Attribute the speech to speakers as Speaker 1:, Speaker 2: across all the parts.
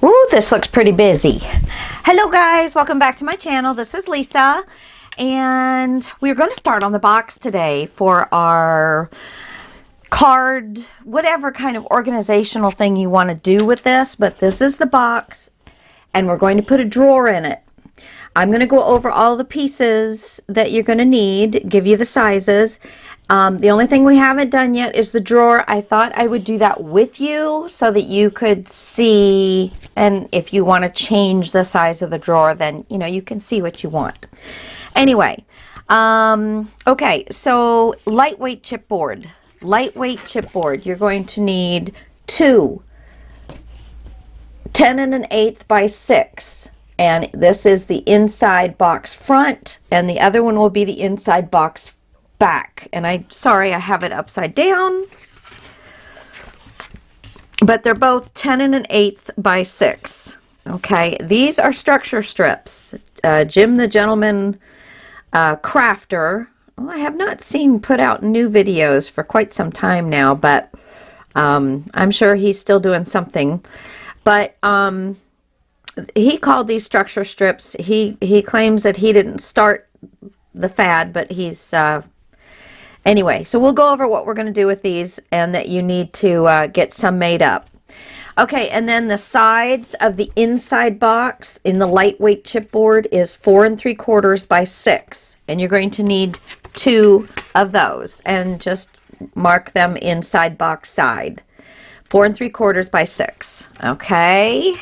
Speaker 1: Ooh, this looks pretty busy. Hello guys, welcome back to my channel. This is Lisa, and we're going to start on the box today for our card, whatever kind of organizational thing you want to do with this, but this is the box, and we're going to put a drawer in it. I'm going to go over all the pieces that you're going to need, give you the sizes. The only thing we haven't done yet is the drawer. I thought I would do that with you so that you could see, and if you want to change the size of the drawer, then you can see what you want. Anyway, okay, so lightweight chipboard. Lightweight chipboard. You're going to need two 10 1/8 by 6. And this is the inside box front, and the other one will be the inside box back. And sorry, I have it upside down, but they're both 10 1/8 by 6. Okay, these are structure strips. Jim the Gentleman Crafter. Well, I have not seen put out new videos for quite some time now, but I'm sure he's still doing something. But he called these structure strips. He claims that he didn't start the fad, but he's anyway, so we'll go over what we're going to do with these, and that you need to get some made up. Okay, and then the sides of the inside box in the lightweight chipboard is 4 3/4 by 6, and you're going to need 2 of those, and just mark them inside box side. 4 3/4 by 6. Okay.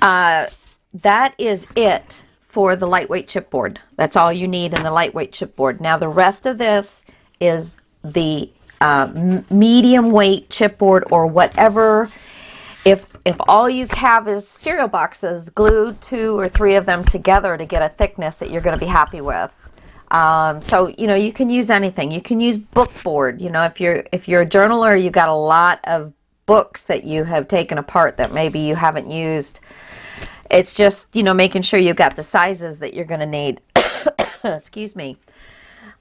Speaker 1: That is it for the lightweight chipboard. That's all you need in the lightweight chipboard. Now the rest of this is the medium weight chipboard, or whatever. If all you have is cereal boxes, glue 2 or 3 of them together to get a thickness that you're going to be happy with. So you can use anything. You can use book board. If you're a journaler, you've got a lot of books that you have taken apart that maybe you haven't used. It's just, making sure you've got the sizes that you're going to need. Excuse me.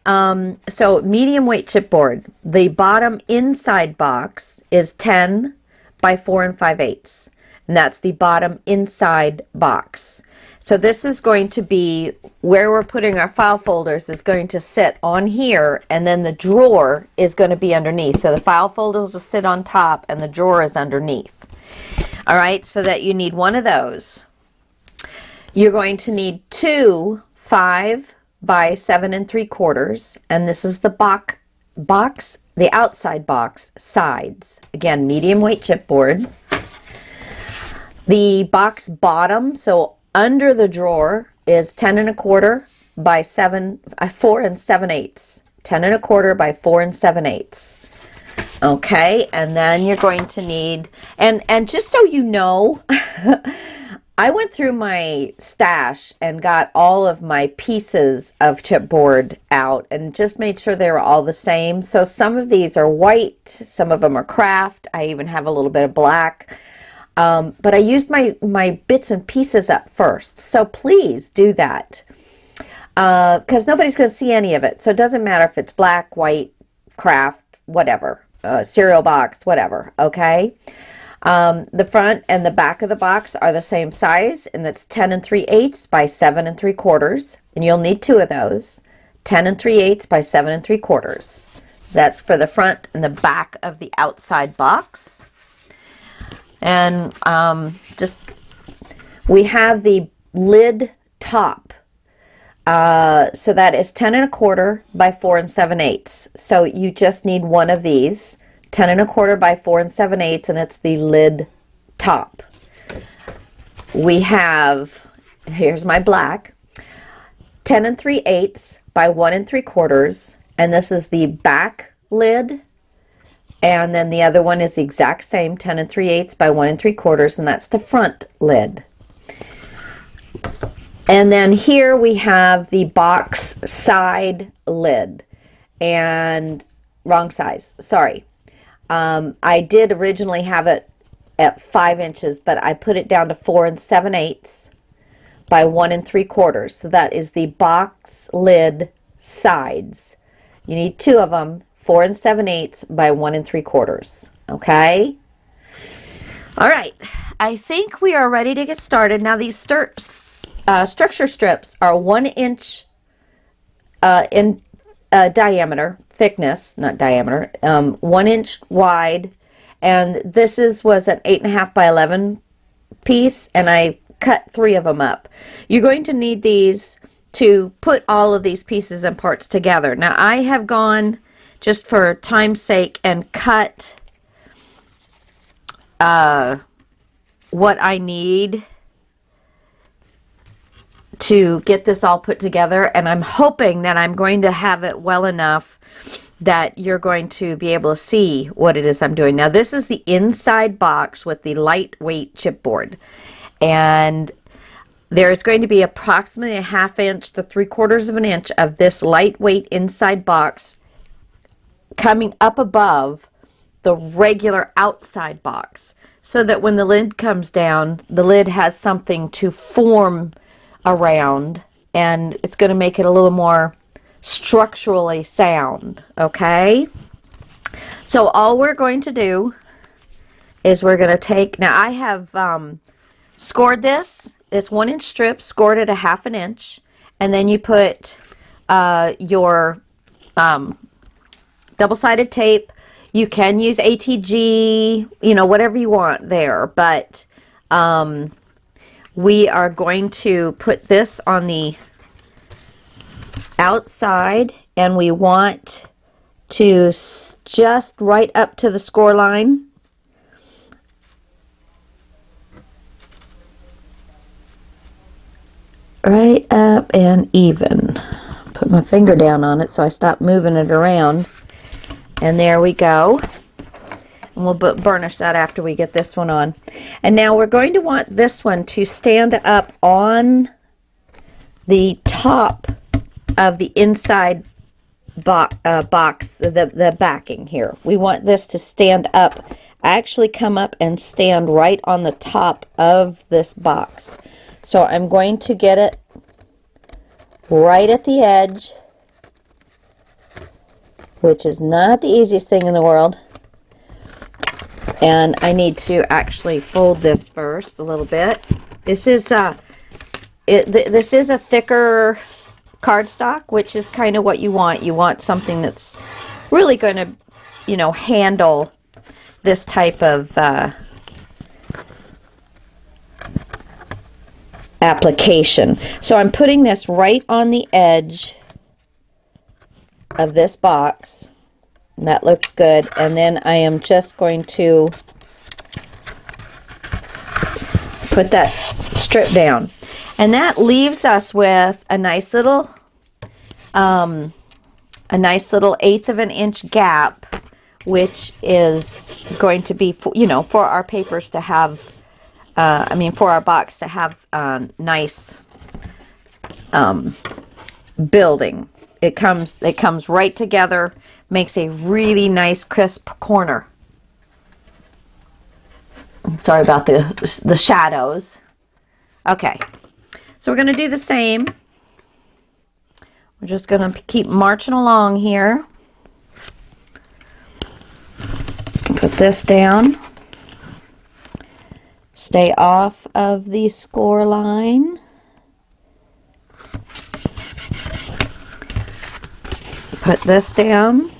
Speaker 1: So medium weight chipboard. The bottom inside box is 10 by 4 5/8. And that's the bottom inside box. So this is going to be where we're putting our file folders, is going to sit on here, and then the drawer is going to be underneath. So the file folders will sit on top and the drawer is underneath. All right, so that you need one of those. You're going to need 2 5 by 7 3/4, and this is the box, the outside box sides. Again, medium weight chipboard. The box bottom, so under the drawer, is 10 1/4 by 4 7/8. 10 1/4 by 4 7/8. Okay, and then you're going to need, and just so you know, I went through my stash and got all of my pieces of chipboard out and just made sure they were all the same. So some of these are white, some of them are craft. I even have a little bit of black. But I used my bits and pieces up first. So please do that, because nobody's going to see any of it. So it doesn't matter if it's black, white, craft, whatever, cereal box, whatever. Okay. The front and the back of the box are the same size, and that's 10 3/8 by 7 3/4, and you'll need 2 of those. 10 3/8 by 7 3/4. That's for the front and the back of the outside box. And we have the lid top. So that is 10 1/4 by 4 7/8. So you just need one of these. 10 1/4 by 4 7/8, and it's the lid top. We have, here's my black, 10 3/8 by 1 3/4, and this is the back lid. And then the other one is the exact same, 10 3/8 by 1 3/4, and that's the front lid. And then here we have the box side lid, and wrong size, sorry. I did originally have it at 5 inches, but I put it down to 4 7/8 by 1 3/4. So that is the box lid sides. You need 2 of them, 4 7/8 by 1 3/4. Okay. All right, I think we are ready to get started. Now these structure strips are 1 inch in diameter, thickness, not diameter, 1 inch wide, and was an 8.5 by 11 piece, and I cut 3 of them up. You're going to need these to put all of these pieces and parts together. Now I have gone, just for time's sake, and cut what I need to get this all put together, and I'm hoping that I'm going to have it well enough that you're going to be able to see what it is I'm doing. Now this is the inside box with the lightweight chipboard, and there's going to be approximately a 1/2 inch to 3/4 of an inch of this lightweight inside box coming up above the regular outside box, so that when the lid comes down, the lid has something to form around, and it's going to make it a little more structurally sound. Okay, so all we're going to do is we're going to take, now I have scored this. It's 1 inch strip, scored at a 1/2 inch, and then you put your double-sided tape. You can use ATG, you know, whatever you want there, but we are going to put this on the outside, and we want to just right up to the score line. Right up and even. Put my finger down on it so I stop moving it around. And there we go. And we'll burnish that after we get this one on. And now we're going to want this one to stand up on the top of the inside box, the backing here. We want this to stand up, actually come up and stand right on the top of this box. So I'm going to get it right at the edge, which is not the easiest thing in the world. And I need to actually fold this first a little bit. This is this is a thicker cardstock, which is kind of what you want. You want something that's really going to, you know, handle this type of application. So I'm putting this right on the edge of this box. And that looks good. And then I am just going to put that strip down. And that leaves us with a nice little 1/8 of an inch gap, which is going to be, for, you know, for our papers to have, for our box to have nice building. It comes right together, makes a really nice crisp corner. Sorry about the shadows. Okay, so we're going to do the same. We're just going to keep marching along here. Put this down. Stay off of the score line. Put this down.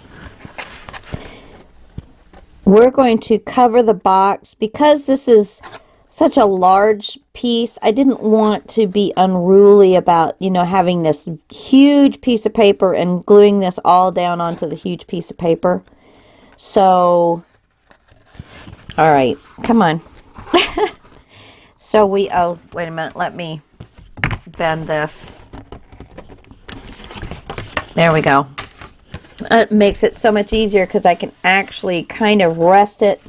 Speaker 1: We're going to cover the box because this is such a large piece. I didn't want to be unruly about, you know, having this huge piece of paper and gluing this all down onto the huge piece of paper. So, all right, come on. So wait a minute, let me bend this. There we go. It makes it so much easier because I can actually kind of rest it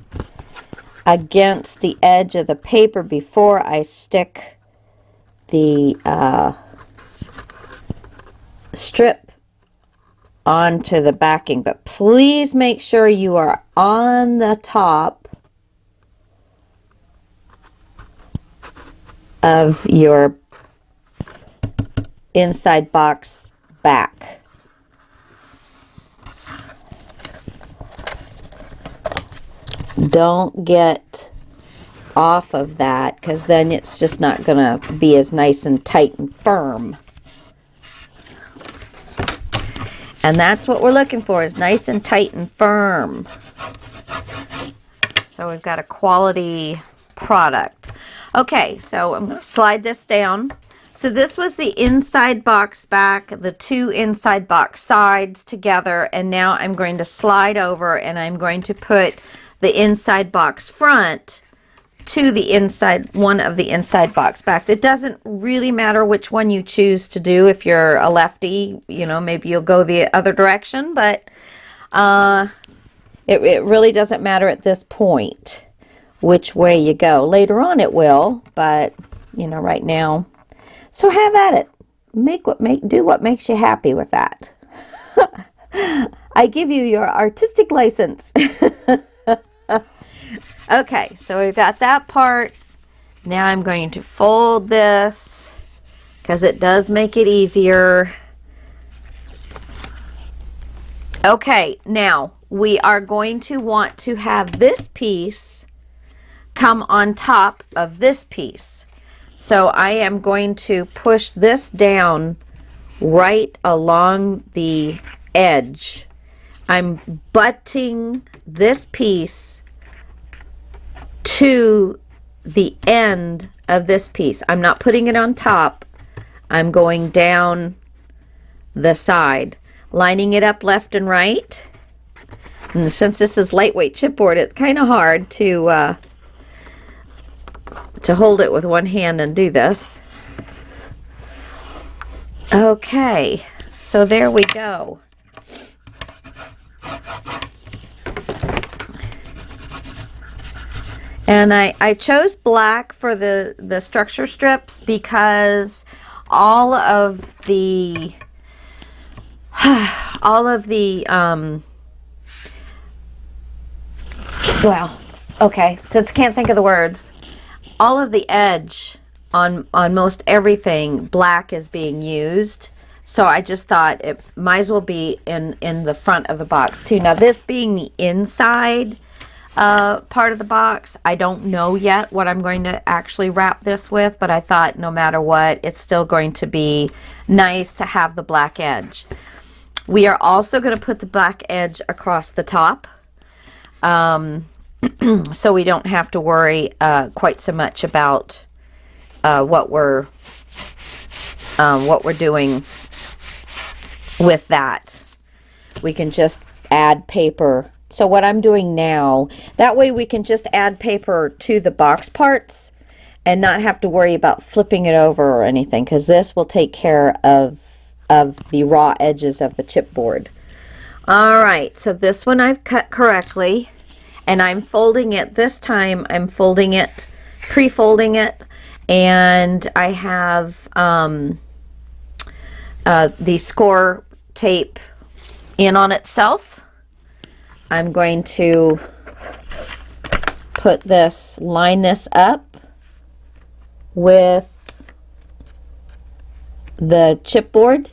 Speaker 1: against the edge of the paper before I stick the strip onto the backing. But please make sure you are on the top of your inside box back. Don't get off of that, because then it's just not gonna be as nice and tight and firm. And that's what we're looking for, is nice and tight and firm. So we've got a quality product. Okay, so I'm going to slide this down. So this was the inside box back, the two inside box sides together, and now I'm going to slide over and I'm going to put the inside box front to the inside, one of the inside box backs. It doesn't really matter which one you choose to do. If you're a lefty, you know, maybe you'll go the other direction, but it really doesn't matter at this point which way you go. Later on it will, but you know, right now. So have at it. Do what makes you happy with that. I give you your artistic license. Okay, so we've got that part. Now I'm going to fold this because it does make it easier. Okay, now we are going to want to have this piece come on top of this piece. So I am going to push this down right along the edge. I'm butting this piece to the end of this piece. I'm not putting it on top. I'm going down the side, lining it up left and right. And since this is lightweight chipboard, it's kind of hard to hold it with one hand and do this. Okay, so there we go. And I chose black for the structure strips because all of the well, okay, since I can't think of the words, all of the edge on most everything, black is being used. So I just thought it might as well be in the front of the box too. Now this being the inside part of the box, I don't know yet what I'm going to actually wrap this with, but I thought no matter what, it's still going to be nice to have the black edge. We are also going to put the black edge across the top, so we don't have to worry quite so much about what we're doing with that. We can just add paper. So what I'm doing now, that way we can just add paper to the box parts and not have to worry about flipping it over or anything, because this will take care of the raw edges of the chipboard. All right, so this one I've cut correctly, and I'm folding it this time. I'm folding it, pre-folding it, and I have the score tape in on itself. I'm going to put this, line this up with the chipboard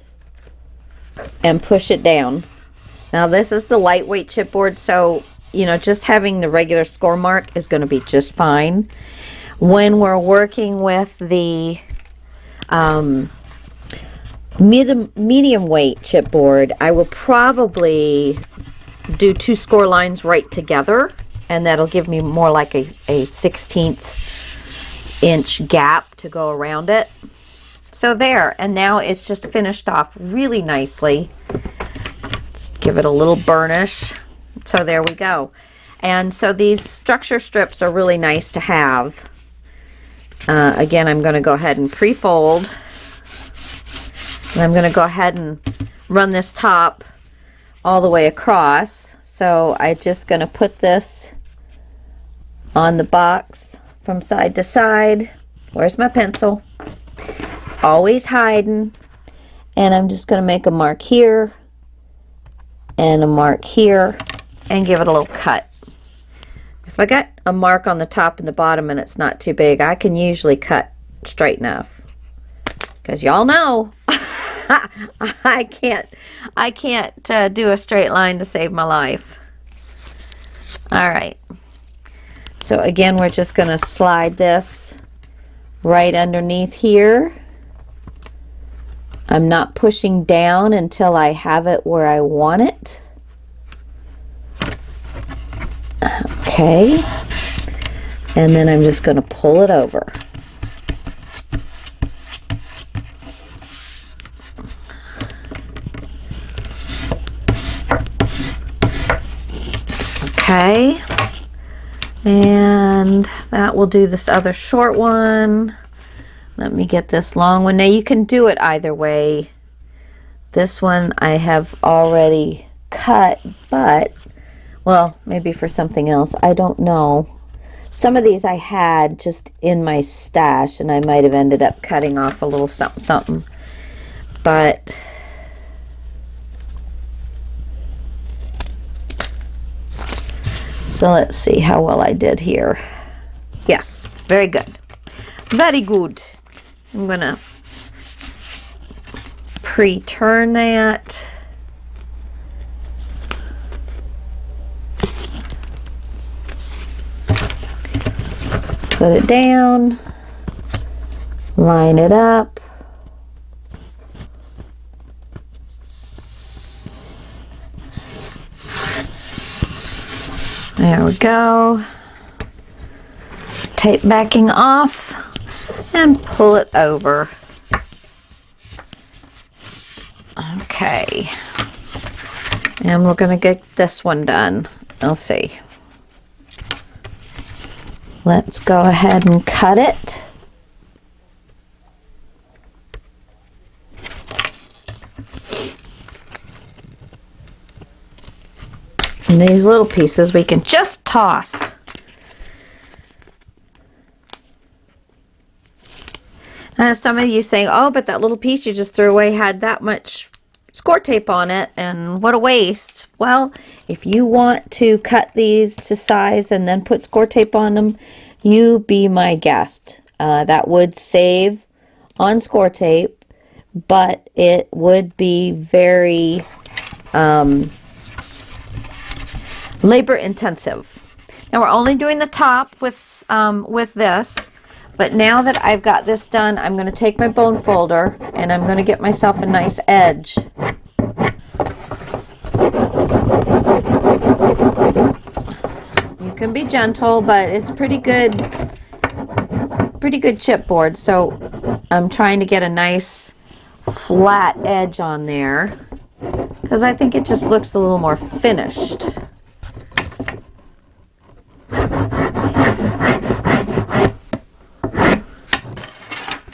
Speaker 1: and push it down. Now this is the lightweight chipboard, so you know, just having the regular score mark is going to be just fine. When we're working with the medium weight chipboard, I will probably do 2 score lines right together, and that'll give me more like a 1/16 inch gap to go around it. So there, and now it's just finished off really nicely. Just give it a little burnish. So there we go. And so these structure strips are really nice to have. Again, I'm going to go ahead and pre-fold, and I'm going to go ahead and run this top all the way across. So I'm just going to put this on the box from side to side. Where's my pencil? Always hiding. And I'm just going to make a mark here and a mark here and give it a little cut. If I got a mark on the top and the bottom and it's not too big, I can usually cut straight enough, because y'all know I can't do a straight line to save my life. All right, So again, we're just going to slide this right underneath here. I'm not pushing down until I have it where I want it. Okay. And then I'm just going to pull it over. Okay. And that will do this other short one. Let me get this long one. Now you can do it either way. This one I have already cut, but, well, maybe for something else. I don't know. Some of these I had just in my stash, and I might have ended up cutting off a little something, something. But so let's see how well I did here. Yes, very good. Very good. I'm going to pre-turn that. Put it down. Line it up. There we go. Tape backing off and pull it over. Okay. And we're going to get this one done. Let's see. Let's go ahead and cut it. And these little pieces we can just toss. Now some of you saying, oh, but that little piece you just threw away had that much score tape on it, and what a waste. Well, if you want to cut these to size and then put score tape on them, you be my guest. That would save on score tape, but it would be very labor intensive. Now we're only doing the top with this, but now that I've got this done, I'm going to take my bone folder and I'm going to get myself a nice edge. You can be gentle, but it's pretty good chipboard. So I'm trying to get a nice flat edge on there because I think it just looks a little more finished.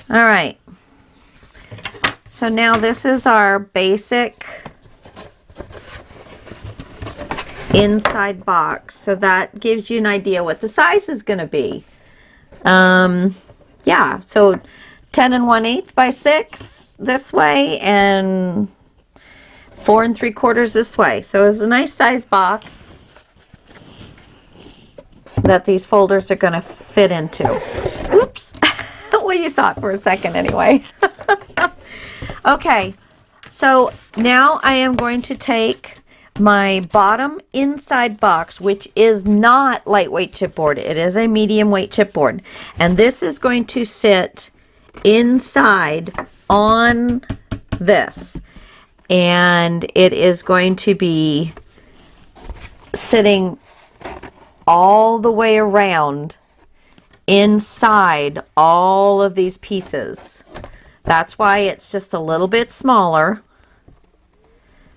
Speaker 1: All right, so now this is our basic inside box. So that gives you an idea what the size is going to be. Yeah, so 10 1/8 by 6 this way and 4 3/4 this way. So it's a nice size box that these folders are going to fit into. Oops. Well, you saw it for a second anyway. Okay, so now I am going to take my bottom inside box, which is not lightweight chipboard. It is a medium weight chipboard. And this is going to sit inside on this. And it is going to be sitting all the way around inside all of these pieces. That's why it's just a little bit smaller.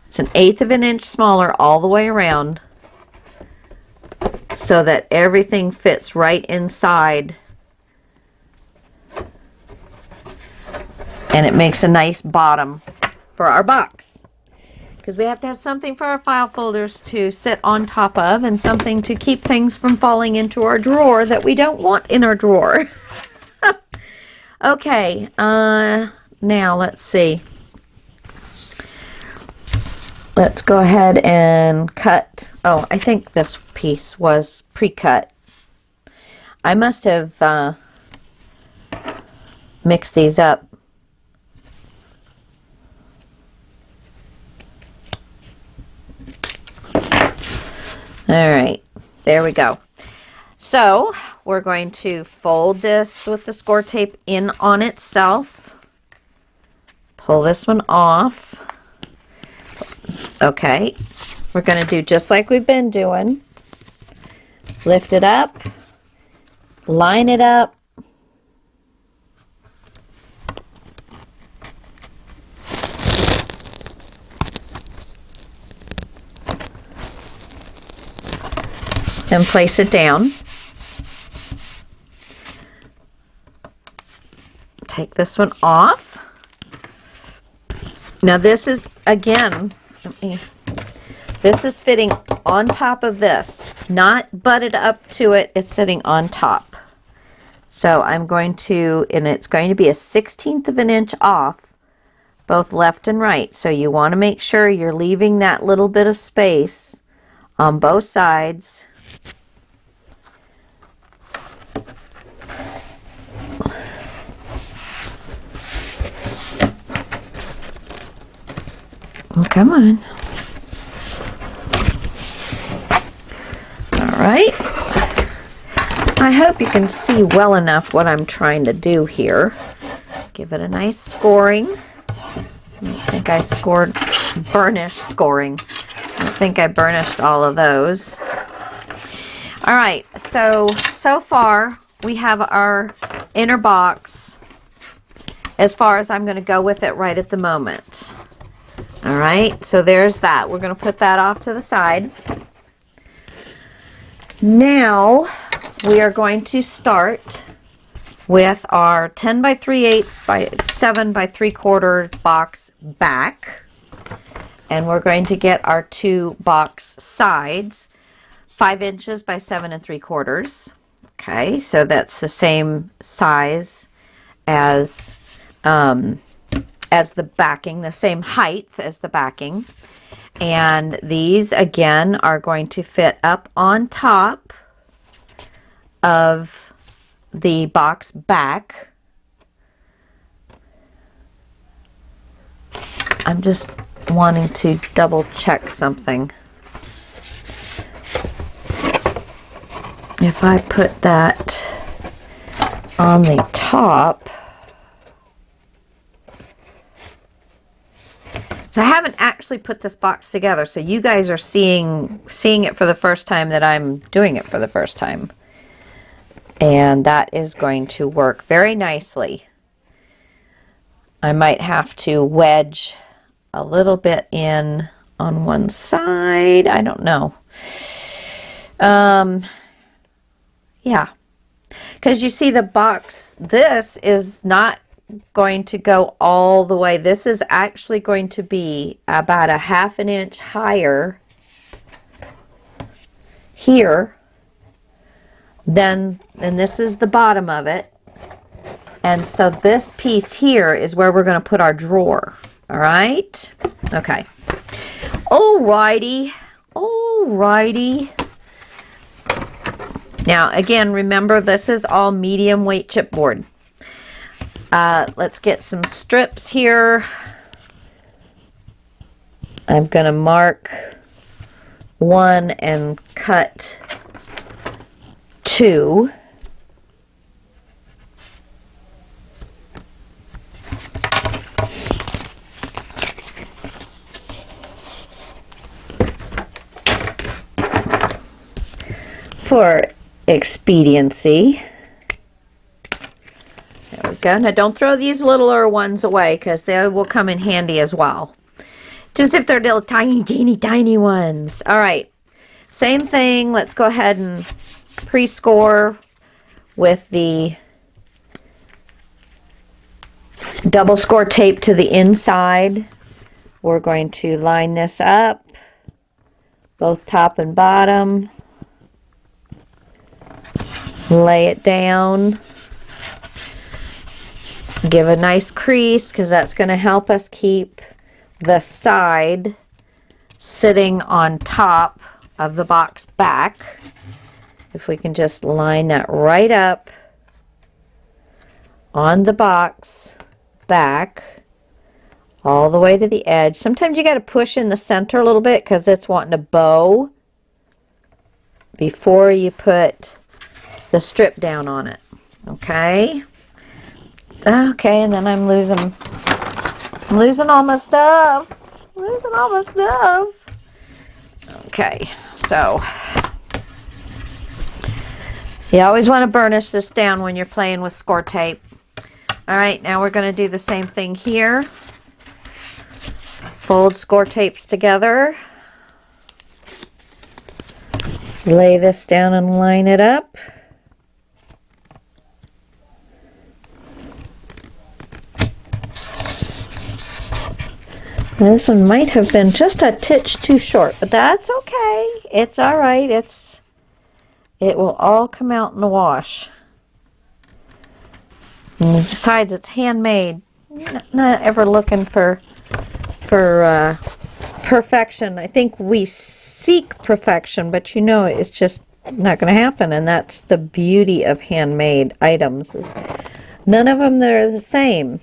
Speaker 1: It's 1/8 of an inch smaller all the way around so that everything fits right inside. And it makes a nice bottom for our box. Because we have to have something for our file folders to sit on top of and something to keep things from falling into our drawer that we don't want in our drawer. Okay, now let's see. Let's go ahead and cut. Oh, I think this piece was pre-cut. I must have mixed these up. All right, there we go. So we're going to fold this with the score tape in on itself. Pull this one off. Okay, we're going to do just like we've been doing. Lift it up, line it up, and place it down. Take this one off. Now this is, again, this is fitting on top of this, not butted up to it, it's sitting on top. So I'm going to, and it's going to be a 1/16 of an inch off, both left and right. So you want to make sure you're leaving that little bit of space on both sides. Oh, come on. All right. I hope you can see well enough what I'm trying to do here. Give it a nice scoring. I think I scored burnished scoring. I think I burnished all of those. All right, so far we have our inner box as far as I'm going to go with it right at the moment. All right, so there's that. We're going to put that off to the side. Now we are going to start with our 10 by 3/8 by 7 by 3/4 box back. And we're going to get our 2 box sides, 5 inches by 7 3/4. Okay, so that's the same size as the backing, the same height as the backing. And these again are going to fit up on top of the box back. I'm just wanting to double check something. If I put that on the top, so I haven't actually put this box together, so you guys are seeing it for the first time that I'm doing it for the first time. And that is going to work very nicely. I might have to wedge a little bit in on one side. I don't know. Yeah. Because you see the box, this is not going to go all the way. This is actually going to be about a 1/2 inch higher here than, and this is the bottom of it. And so this piece here is where we're going to put our drawer. All right. Okay. Alrighty. Alrighty. Now, again, remember this is all medium weight chipboard. Let's get some strips here. I'm going to mark 1 and cut 2. For expediency. There we go. Now don't throw these littler ones away because they will come in handy as well. Just if they're little tiny, teeny, tiny ones. All right. Same thing. Let's go ahead and pre-score with the double score tape to the inside. We're going to line this up, both top and bottom. Lay it down. Give a nice crease because that's going to help us keep the side sitting on top of the box back. If we can just line that right up on the box back all the way to the edge. Sometimes you got to push in the center a little bit because it's wanting to bow before you put the strip down on it. Okay. Okay, and then I'm losing all my stuff. Losing all my stuff. Okay, so you always want to burnish this down when you're playing with score tape. All right, now we're going to do the same thing here. Fold score tapes together. Let's lay this down and line it up. Now, this one might have been just a titch too short, but that's okay. It's all right. It will all come out in the wash. And besides, it's handmade. Not ever looking for perfection. I think we seek perfection, but you know it's just not going to happen. And that's the beauty of handmade items. Is none of them that are the same.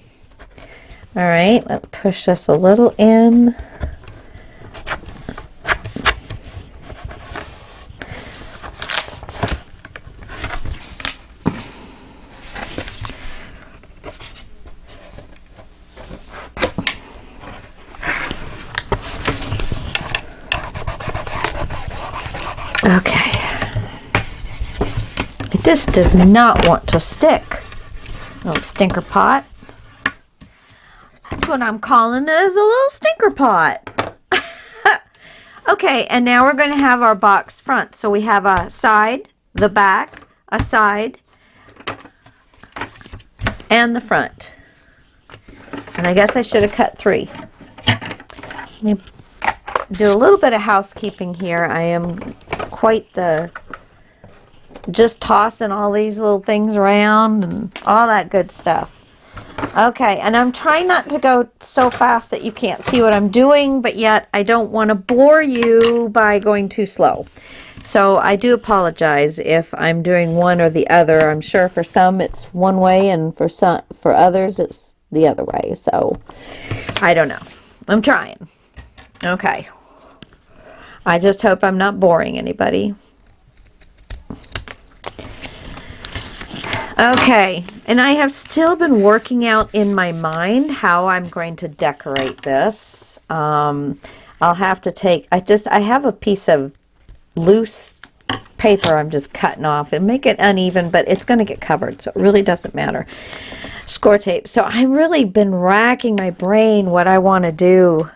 Speaker 1: All right, let's push this a little in. Okay. It just does not want to stick. Little stinker pot. That's what I'm calling it, as a little stinker pot. Okay, and now we're going to have our box front. So we have a side, the back, a side, and the front. And I guess I should have cut 3. Let me do a little bit of housekeeping here. I am quite the just tossing all these little things around and all that good stuff. Okay, and I'm trying not to go so fast that you can't see what I'm doing, but yet I don't want to bore you by going too slow. So I do apologize if I'm doing one or the other. I'm sure for some it's one way, and for others it's the other way. So I don't know. I'm trying. Okay. I just hope I'm not boring anybody. Okay, and I have still been working out in my mind how I'm going to decorate this. I'll have to take, I have a piece of loose paper I'm just cutting off and make it uneven, but it's going to get covered, so it really doesn't matter. Score tape. So I've really been racking my brain what I want to do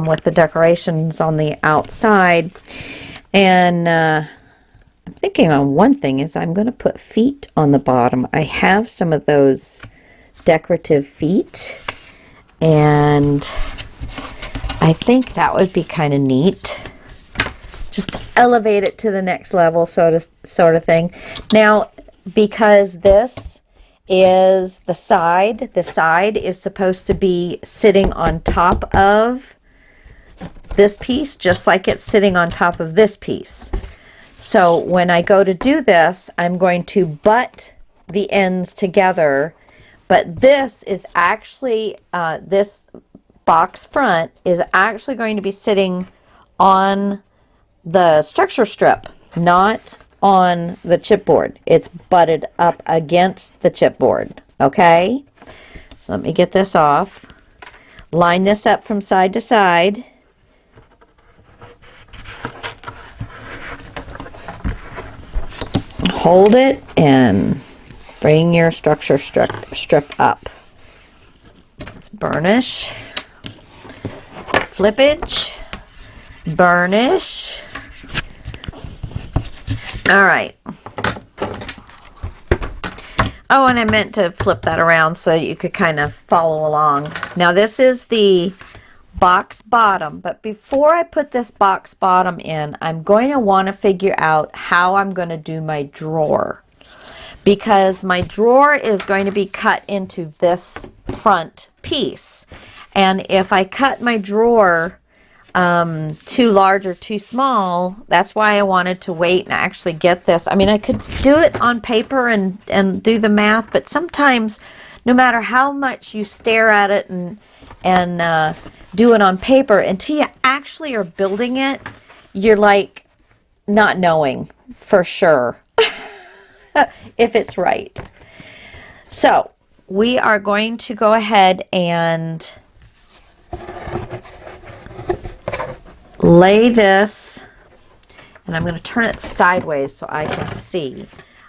Speaker 1: with the decorations on the outside. And I'm thinking on one thing is I'm going to put feet on the bottom. I have some of those decorative feet, and I think that would be kind of neat. Just elevate it to the next level, sort of thing. Now, because this is the side is supposed to be sitting on top of this piece, just like it's sitting on top of this piece. So when I go to do this, I'm going to butt the ends together, but this is actually, this box front is actually going to be sitting on the structure strip, not on the chipboard. It's butted up against the chipboard, okay? So let me get this off. Line this up from side to side. Hold it and bring your structure strip up. Let's burnish, flippage, burnish. All right. Oh, and I meant to flip that around so you could kind of follow along. Now this is the box bottom, but before I put this box bottom in, I'm going to want to figure out how I'm going to do my drawer, because my drawer is going to be cut into this front piece, and if I cut my drawer too large or too small, that's why I wanted to wait and actually get this. I mean, I could do it on paper and do the math, but sometimes no matter how much you stare at it and do it on paper, until you actually are building it, you're like not knowing for sure. if it's right. So we are going to go ahead and lay this, and I'm going to turn it sideways so I can see.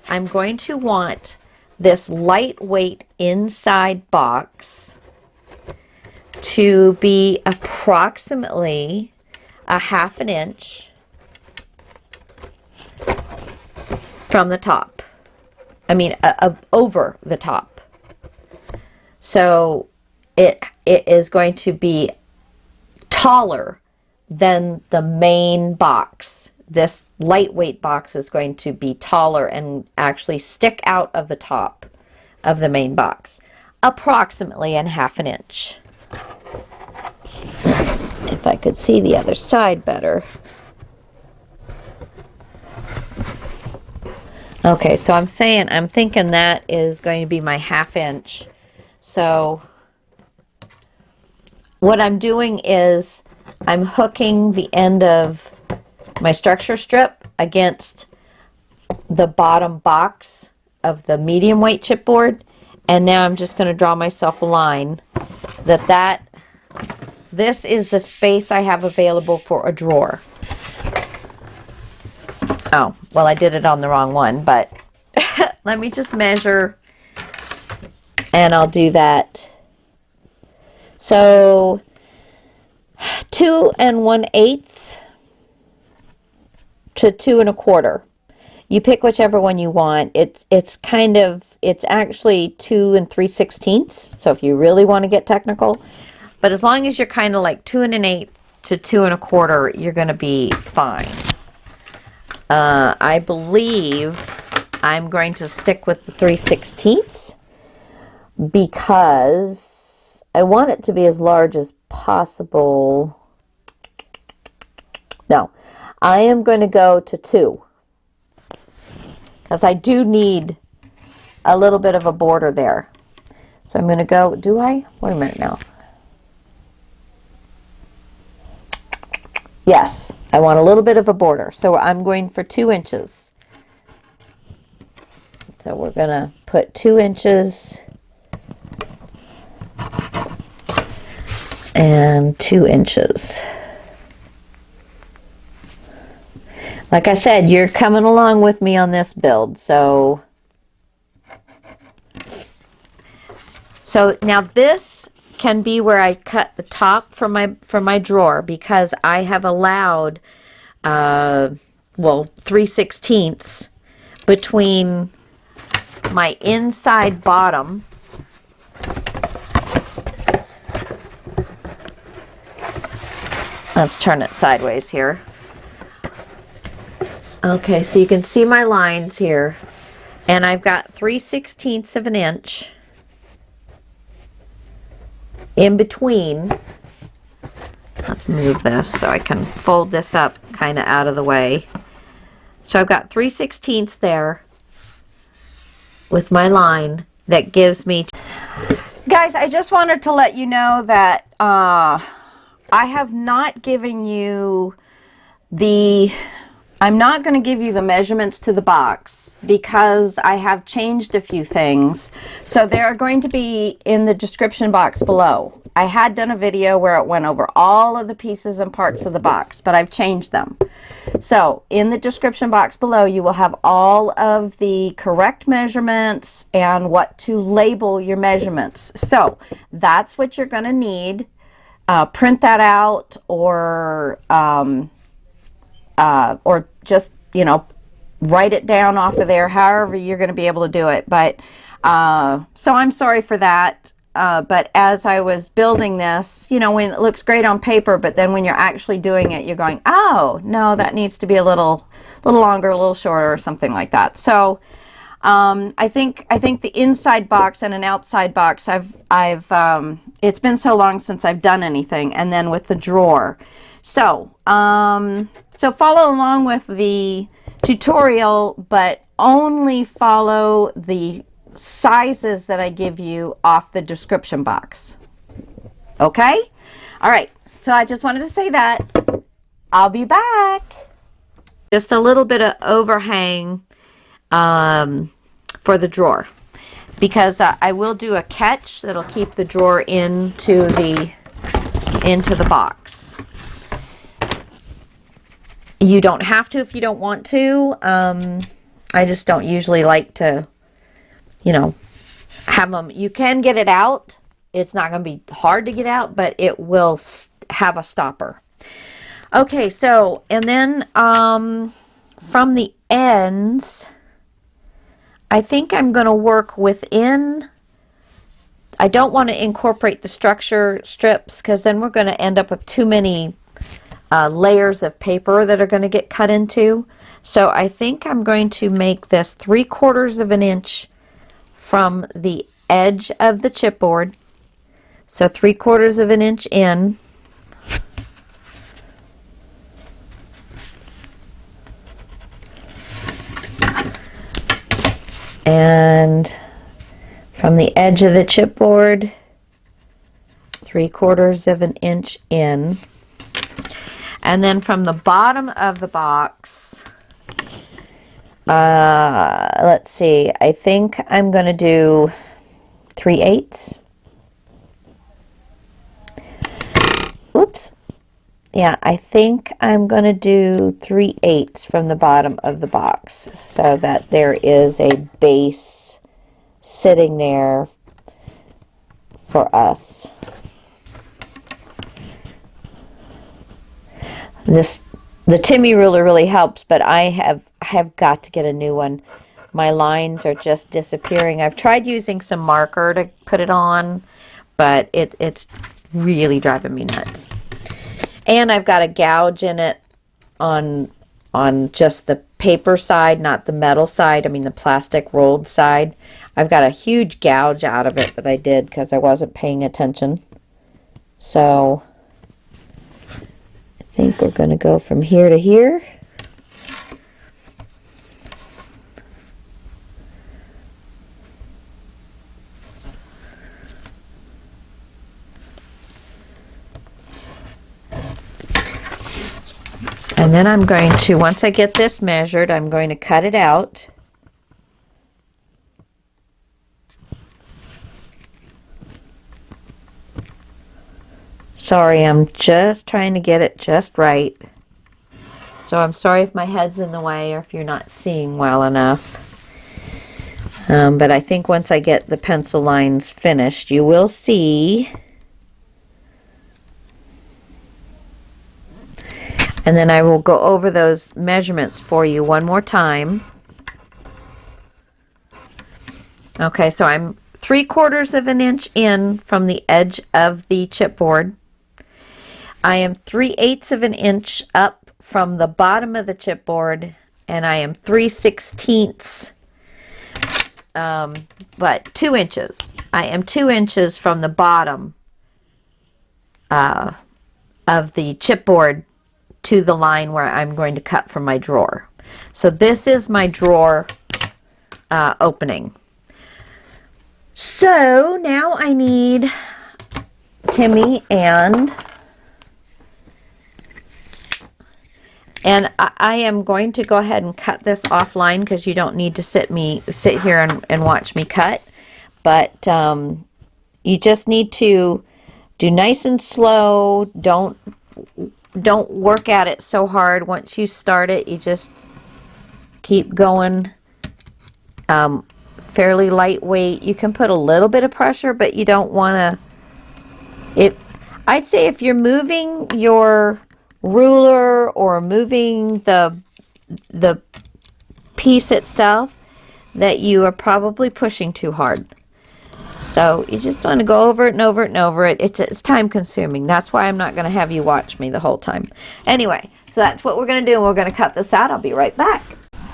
Speaker 1: I'm going to want this lightweight inside box to be approximately a 1/2 inch from the top. I mean, over the top. So it is going to be taller than the main box. This lightweight box is going to be taller and actually stick out of the top of the main box, approximately in 1/2 inch. Let's see if I could see the other side better. Okay, so I'm thinking that is going to be my 1/2 inch. So what I'm doing is I'm hooking the end of my structure strip against the bottom box of the medium weight chipboard, and now I'm just going to draw myself a line that this is the space I have available for a drawer. Oh, well, I did it on the wrong one, but let me just measure, and I'll do that. So 2 1/8 to 2 1/4. You pick whichever one you want. It's actually 2 3/16. So if you really want to get technical, but as long as you're kind of like 2 1/8 to 2 1/4, you're going to be fine. I believe I'm going to stick with the 3/16 because I want it to be as large as possible. No, I am going to go to 2 because I do need a little bit of a border there. So I'm going to go, do I? Wait a minute now. Yes, I want a little bit of a border. So I'm going for 2 inches. So we're going to put 2 inches and 2 inches. Like I said, you're coming along with me on this build. So now this can be where I cut the top from my drawer, because I have allowed 3/16 between my inside bottom let's turn it sideways here. Okay, so you can see my lines here, and I've got 3/16 of an inch in between. Let's move this so I can fold this up kind of out of the way. So I've got 3/16 there with my line that gives me. Guys, I just wanted to let you know that I have not given you I'm not going to give you the measurements to the box because I have changed a few things. So they're going to be in the description box below. I had done a video where it went over all of the pieces and parts of the box, but I've changed them. So in the description box below, you will have all of the correct measurements and what to label your measurements. So that's what you're going to need. Print that out, or just, write it down off of there, however you're going to be able to do it. But so I'm sorry for that. But as I was building this, when it looks great on paper, but then when you're actually doing it, you're going, oh, no, that needs to be a little longer, a little shorter, or something like that. So I think the inside box and an outside box, it's been so long since I've done anything. And then with the drawer. So follow along with the tutorial, but only follow the sizes that I give you off the description box. Okay? All right. So I just wanted to say that. I'll be back. Just a little bit of overhang for the drawer, because I will do a catch that'll keep the drawer into the box. You don't have to if you don't want to. I just don't usually like to, you know, have them. You can get it out. It's not going to be hard to get out, but it will have a stopper. Okay, so, and then from the ends, I think I'm going to work within. I don't want to incorporate the structure strips, because then we're going to end up with too many layers of paper that are going to get cut into. So I think I'm going to make this 3/4 of an inch from the edge of the chipboard. So 3/4 of an inch in. And from the edge of the chipboard, 3/4 of an inch in. And then from the bottom of the box, let's see, I think I'm going to do 3/8. Oops. Yeah, I think I'm going to do 3/8 from the bottom of the box, so that there is a base sitting there for us. The Timmy ruler really helps, but I have got to get a new one. My lines are just disappearing. I've tried using some marker to put it on, but it's really driving me nuts. And I've got a gouge in it on just the paper side, not the metal side. I mean the plastic rolled side. I've got a huge gouge out of it that I did because I wasn't paying attention. So I think we're going to go from here to here. And then I'm going to, once I get this measured, I'm going to cut it out. Sorry, I'm just trying to get it just right. So I'm sorry if my head's in the way or if you're not seeing well enough. But I think once I get the pencil lines finished, you will see. And then I will go over those measurements for you one more time. Okay, so I'm 3/4 of an inch in from the edge of the chipboard. I am 3/8 of an inch up from the bottom of the chipboard, and I am 3/16, but 2 inches. I am 2 inches from the bottom of the chipboard to the line where I'm going to cut from my drawer. So this is my drawer opening. So now I need Timmy and I am going to go ahead and cut this offline because you don't need to sit here and watch me cut. But you just need to do nice and slow. Don't work at it so hard. Once you start it, you just keep going. Fairly lightweight. You can put a little bit of pressure, but you don't want to. I'd say if you're moving your ruler or moving the piece itself, that you are probably pushing too hard. So you just want to go over it and over it and over it. It's time consuming. That's why I'm not going to have you watch me the whole time. Anyway, so that's what we're going to do. We're going to cut this out. I'll be right back.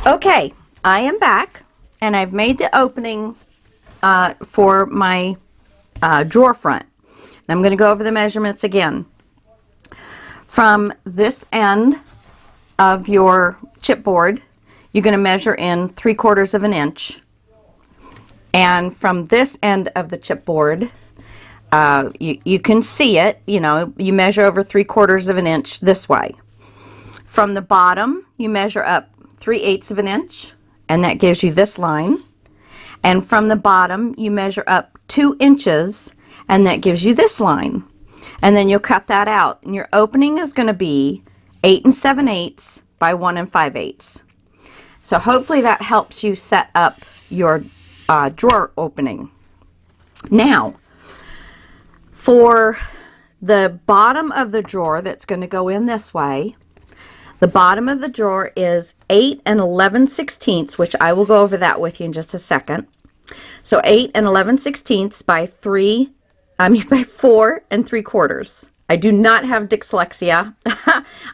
Speaker 1: Okay, I am back, and I've made the opening for my drawer front. And I'm going to go over the measurements again. From this end of your chipboard, you're going to measure in 3/4 of an inch. And from this end of the chipboard, you can see it, you know, you measure over 3/4 of an inch this way. From the bottom, you measure up 3/8 of an inch. and that gives you this line. And from the bottom, you measure up 2 inches, and that gives you this line. And then you'll cut that out. And your opening is going to be 8 7/8 by 1 5/8. So hopefully that helps you set up your drawer opening. Now, for the bottom of the drawer that's going to go in this way, the bottom of the drawer is 8 11/16, which I will go over that with you in just a second. So 8 11/16 by 4 3/4. I do not have dyslexia.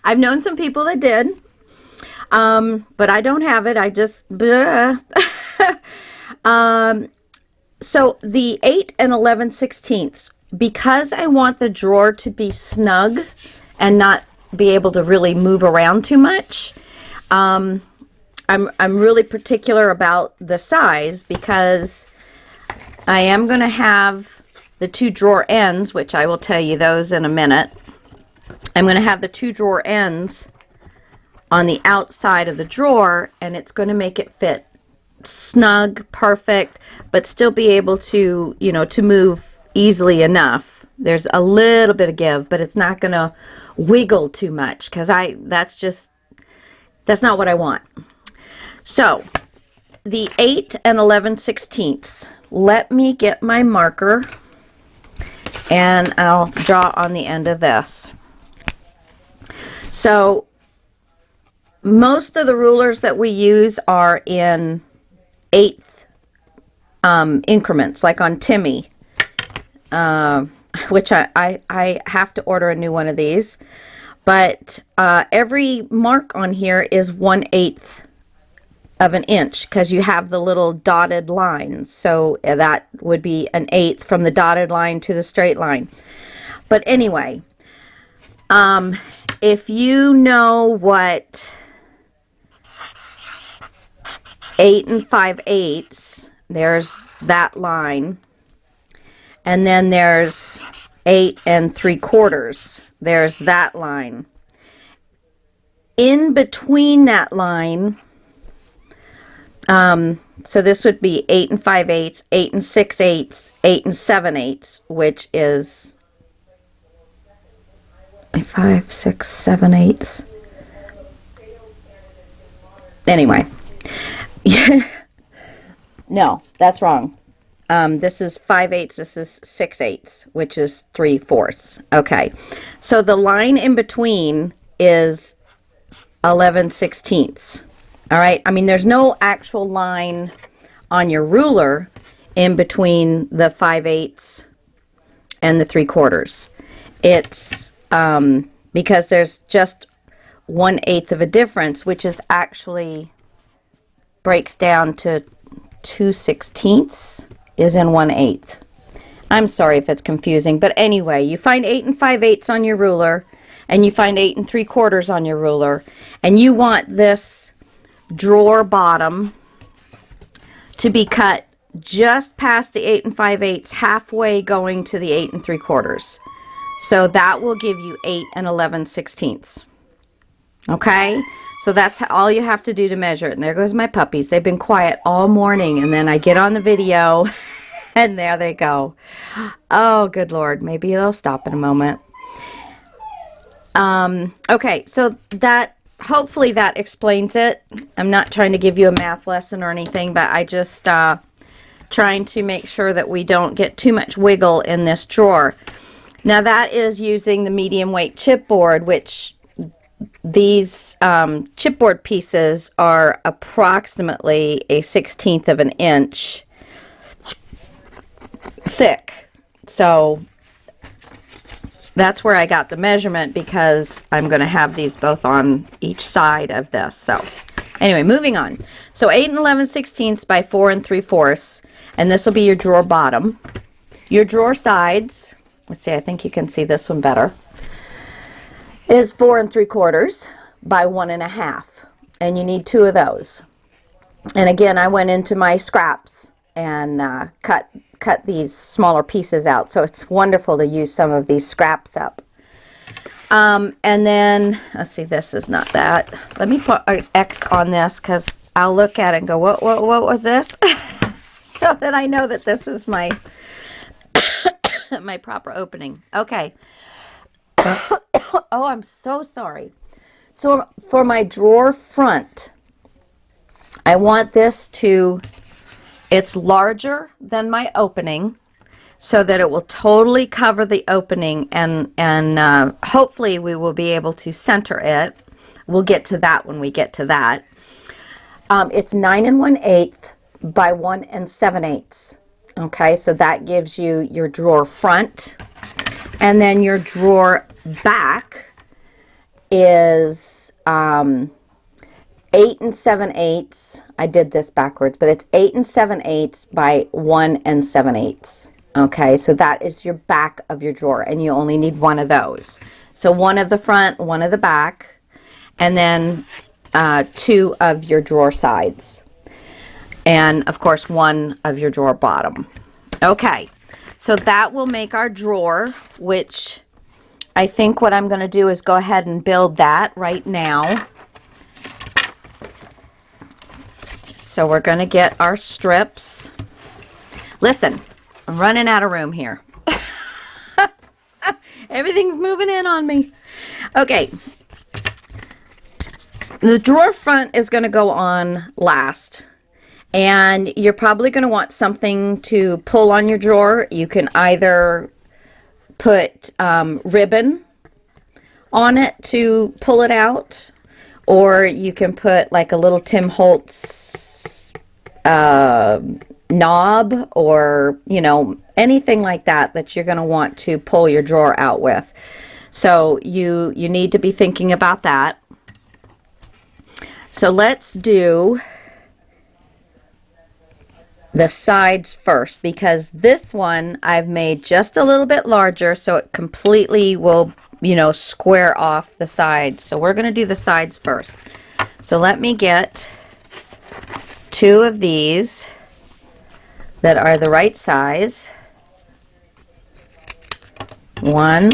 Speaker 1: I've known some people that did, but I don't have it. I just, so the 8 11/16, because I want the drawer to be snug and not be able to really move around too much, I'm really particular about the size, because I am going to have the 2 drawer ends, which I will tell you those in a minute. I'm going to have the 2 drawer ends on the outside of the drawer, and it's going to make it fit snug, perfect, but still be able to, you know, to move easily enough. There's a little bit of give, but it's not going to wiggle too much, because that's not what I want. So the 8 11/16, let me get my marker and I'll draw on the end of this. So most of the rulers that we use are in 1/8 increments, like on Timmy, which I have to order a new one of these. But every mark on here is 1/8 of an inch, because you have the little dotted lines. So that would be 1/8 from the dotted line to the straight line. But anyway, if you know what 8 5/8, there's that line. And then there's 8 3/4. There's that line. In between that line, so this would be 8 5/8, 8 6/8, 8 7/8, which is 5, 6, 7, 8. Anyway, no, that's wrong. This is 5/8, this is 6/8, which is 3/4. Okay, so the line in between is 11/16. All right, I mean, there's no actual line on your ruler in between the 5/8 and the 3/4. It's because there's just 1/8 of a difference, which is actually breaks down to 2/16 is in 1/8. I'm sorry if it's confusing, but anyway, you find 8 5/8 on your ruler, and you find 8 3/4 on your ruler, and you want this drawer bottom to be cut just past the 8 5/8, halfway going to the 8 3/4. So that will give you 8 11/16. Okay, so that's all you have to do to measure it. And there goes my puppies. They've been quiet all morning, and then I get on the video and there they go. Oh, good Lord, maybe they'll stop in a moment. Okay, so that, hopefully that explains it. I'm not trying to give you a math lesson or anything, but I just trying to make sure that we don't get too much wiggle in this drawer. Now that is using the medium weight chipboard, which these chipboard pieces are approximately a 1/16 of an inch thick. So that's where I got the measurement, because I'm going to have these both on each side of this. So anyway, moving on. So 8 11/16 by 4 3/4, and this will be your drawer bottom. Your drawer sides, let's see, I think you can see this one better, is 4 3/4 by 1 1/2, and you need 2 of those. And again, I went into my scraps and cut these smaller pieces out, so it's wonderful to use some of these scraps up. And then let's see, this is not that. Let me put an X on this, because I'll look at it and go, what was this? So that I know that this is my my proper opening. Okay. Oh, I'm so sorry. So for my drawer front, I want this to, it's larger than my opening so that it will totally cover the opening, and hopefully we will be able to center it. We'll get to that when we get to that. It's 9 1/8 by 1 7/8. Okay, so that gives you your drawer front, and then your drawer back is 8 7/8. I did this backwards, but it's 8 7/8 by 1 7/8. Okay, so that is your back of your drawer, and you only need one of those. So one of the front, one of the back, and then 2 of your drawer sides, and of course 1 of your drawer bottom. Okay, so that will make our drawer, which I think what I'm going to do is go ahead and build that right now. So we're going to get our strips. Listen, I'm running out of room here. Everything's moving in on me. Okay. The drawer front is going to go on last. And you're probably going to want something to pull on your drawer. You can either put ribbon on it to pull it out, or you can put like a little Tim Holtz knob, or you know, anything like that you're going to want to pull your drawer out with. So you need to be thinking about that. So let's do the sides first, because this one I've made just a little bit larger so it completely will, you know, square off the sides. So we're going to do the sides first. So let me get 2 of these that are the right size. 1,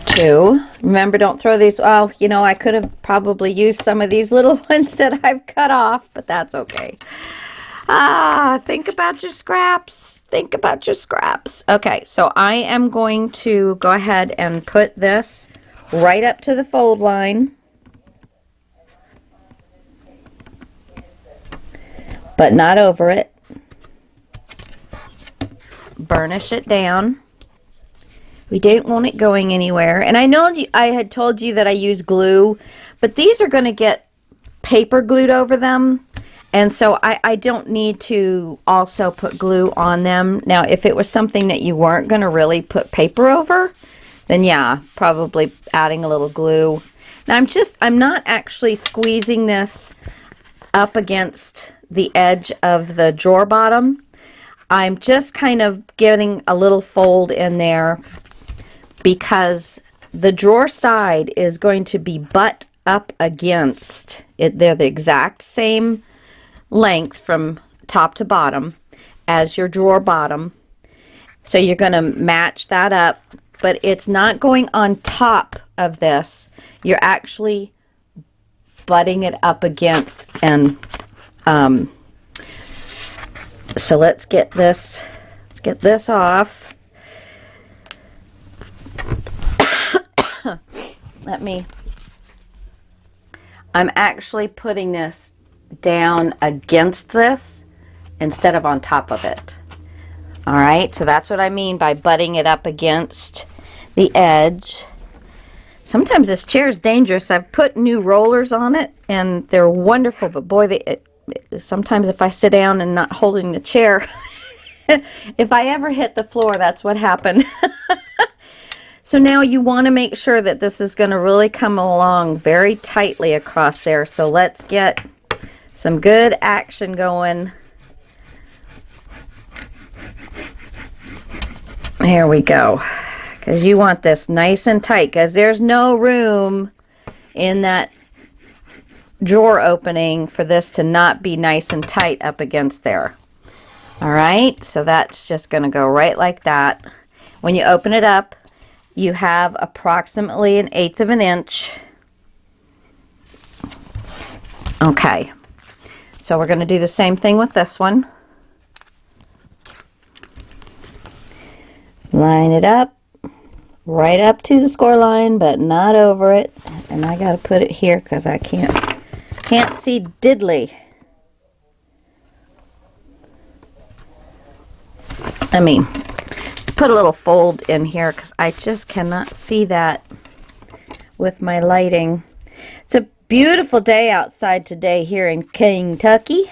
Speaker 1: 2. Remember, don't throw these. Oh, you know, I could have probably used some of these little ones that I've cut off, but that's okay. Think about your scraps. Think about your scraps. Okay, so I am going to go ahead and put this right up to the fold line, but not over it. Burnish it down. We don't want it going anywhere. And I know I had told you that I use glue, but these are going to get paper glued over them. And so I don't need to also put glue on them. Now, if it was something that you weren't going to really put paper over, then yeah, probably adding a little glue. Now, I'm not actually squeezing this up against the edge of the drawer bottom. I'm just kind of getting a little fold in there, because the drawer side is going to be butt up against it. They're the exact same length from top to bottom as your drawer bottom. So you're going to match that up, but it's not going on top of this. You're actually butting it up against. And so let's get this off. I'm actually putting this down against this instead of on top of it. All right, so that's what I mean by butting it up against the edge. Sometimes this chair is dangerous. I've put new rollers on it and they're wonderful, but boy, sometimes if I sit down and not holding the chair, if I ever hit the floor, that's what happened. So now you want to make sure that this is going to really come along very tightly across there. So let's get some good action going. Here we go. Because you want this nice and tight, because there's no room in that drawer opening for this to not be nice and tight up against there. All right, so that's just going to go right like that. When you open it up, you have approximately 1/8 of an inch. Okay, so we're going to do the same thing with this one. Line it up, right up to the score line, but not over it. And I got to put it here because I can't see diddly. Let me put a little fold in here because I just cannot see that with my lighting. It's a beautiful day outside today here in Kentucky.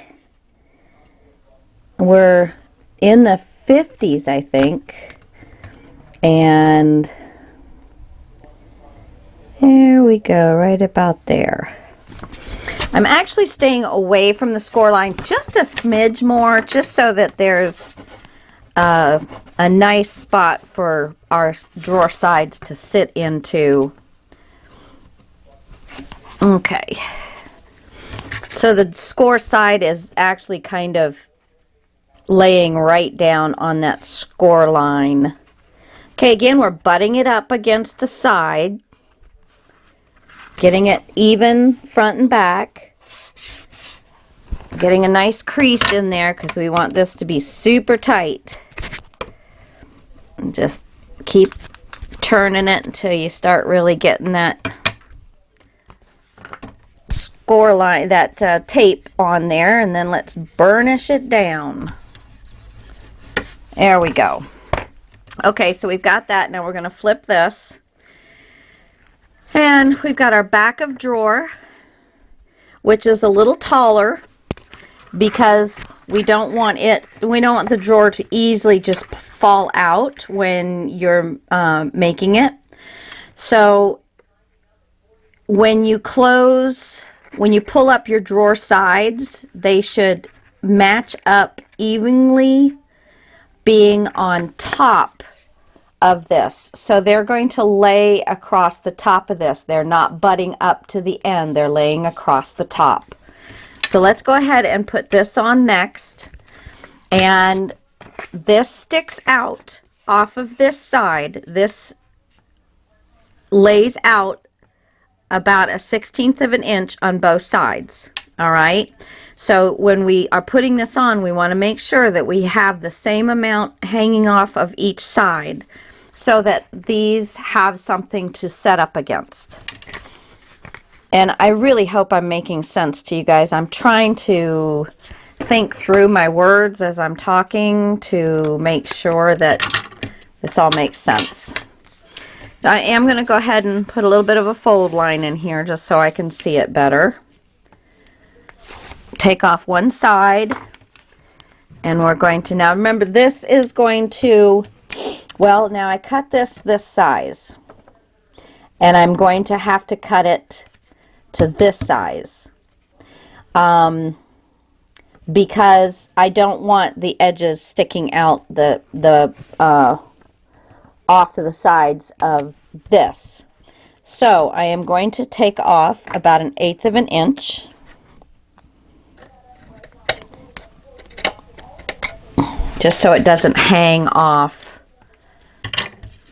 Speaker 1: We're in the 50s, I think. And there we go, right about there. I'm actually staying away from the score line just a smidge more, just so that there's a nice spot for our drawer sides to sit into. Okay. So the score side is actually kind of laying right down on that score line. Okay, again, we're butting it up against the side, getting it even front and back, getting a nice crease in there because we want this to be super tight. And just keep turning it until you start really getting that score line, that tape on there, and then let's burnish it down. There we go. Okay, so we've got that. Now we're going to flip this. And we've got our back of drawer, which is a little taller because we don't want the drawer to easily just fall out when you're making it. So when you pull up your drawer sides, they should match up evenly, being on top of this. So they're going to lay across the top of this. They're not butting up to the end. They're laying across the top. So let's go ahead and put this on next. And this sticks out off of this side. This lays out about 1/16 of an inch on both sides. All right. So when we are putting this on, we want to make sure that we have the same amount hanging off of each side so that these have something to set up against. And I really hope I'm making sense to you guys. I'm trying to think through my words as I'm talking to make sure that this all makes sense. I am going to go ahead and put a little bit of a fold line in here just so I can see it better. Take off one side, and we're going to, now remember, this is going to, well, now I cut this size, and I'm going to have to cut it to this size because I don't want the edges sticking out off to the sides of this. So I am going to take off about 1/8 of an inch. Just so it doesn't hang off.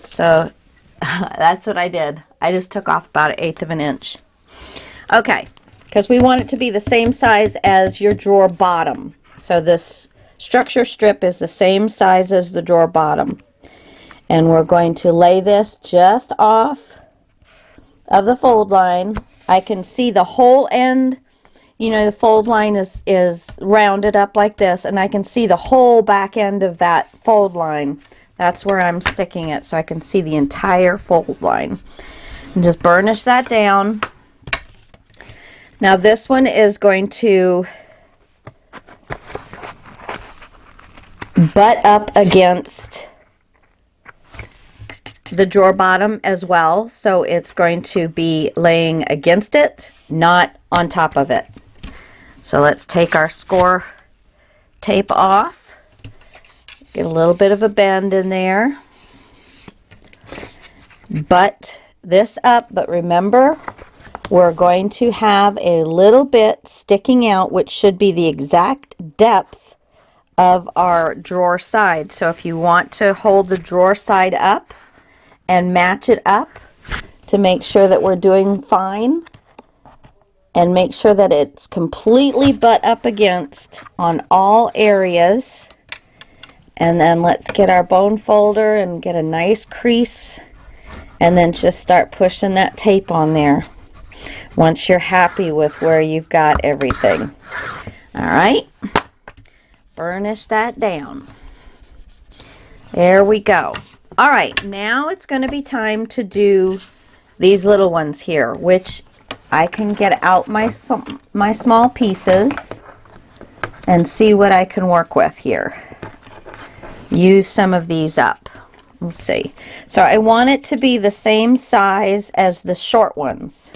Speaker 1: So that's what I did. I just took off about 1/8 of an inch. Okay, because we want it to be the same size as your drawer bottom. So this structure strip is the same size as the drawer bottom. And we're going to lay this just off of the fold line. I can see the whole end. You know, the fold line is rounded up like this, and I can see the whole back end of that fold line. That's where I'm sticking it, so I can see the entire fold line. And just burnish that down. Now this one is going to butt up against the drawer bottom as well, so it's going to be laying against it, not on top of it. So let's take our score tape off, get a little bit of a bend in there, butt this up, but remember we're going to have a little bit sticking out, which should be the exact depth of our drawer side. So if you want to hold the drawer side up and match it up to make sure that we're doing fine. And make sure that it's completely butt up against on all areas. And then let's get our bone folder and get a nice crease. And then just start pushing that tape on there once you're happy with where you've got everything. All right. Burnish that down. There we go. All right. Now it's going to be time to do these little ones here, which I can get out my small pieces and see what I can work with here. Use some of these up. Let's see. So I want it to be the same size as the short ones.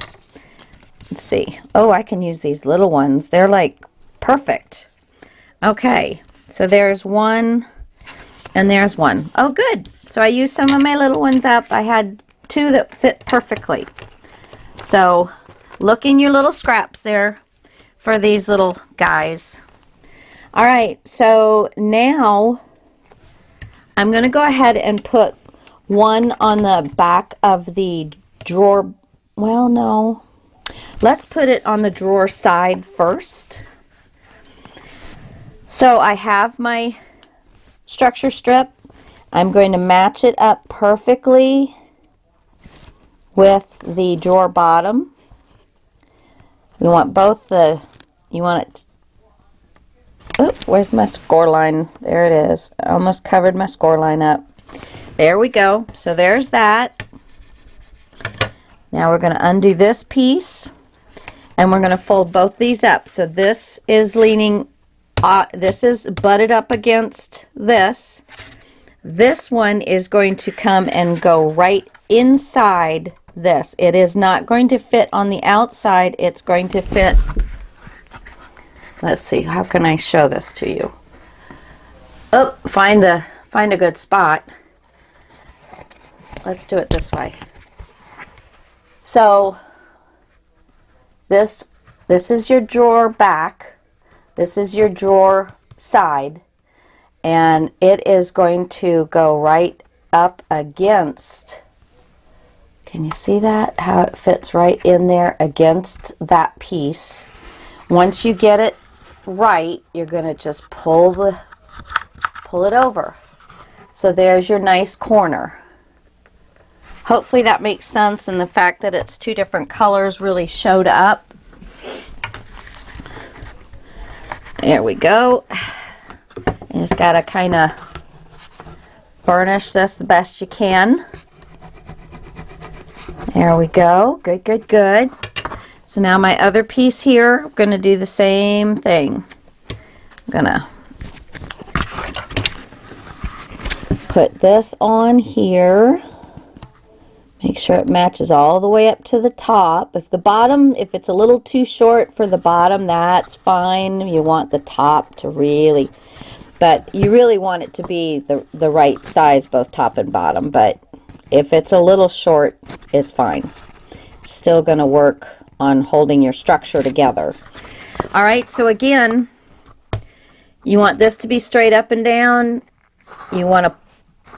Speaker 1: Let's see. Oh, I can use these little ones. They're like perfect. Okay. So there's one and there's one. Oh, good. So I used some of my little ones up. I had two that fit perfectly. So look in your little scraps there for these little guys. All right, so now I'm going to go ahead and put one on the back of the drawer. Well, no. Let's put it on the drawer side first. So I have my structure strip. I'm going to match it up perfectly with the drawer bottom. We want both you want it, oh, where's my score line? There it is. I almost covered my score line up. There we go. So there's that. Now we're going to undo this piece and we're going to fold both these up. So this is leaning, this is butted up against this. This one is going to come and go right inside this. It is not going to fit on the outside. It's going to fit. Let's see, how can I show this to you? Oh, find a good spot. Let's do it this way. So this is your drawer back. This is your drawer side, and it is going to go right up against. Can you see that? How it fits right in there against that piece. Once you get it right, you're going to just pull it over. So there's your nice corner. Hopefully that makes sense, and the fact that it's two different colors really showed up. There we go. You just got to kind of burnish this the best you can. There we go. Good, good, good. So now my other piece here, I'm going to do the same thing. I'm going to put this on here. Make sure it matches all the way up to the top. If it's a little too short for the bottom, that's fine. You want the top to really, but you really want it to be the right size, both top and bottom. But if it's a little short, it's fine. Still going to work on holding your structure together. All right, so again, you want this to be straight up and down. You want to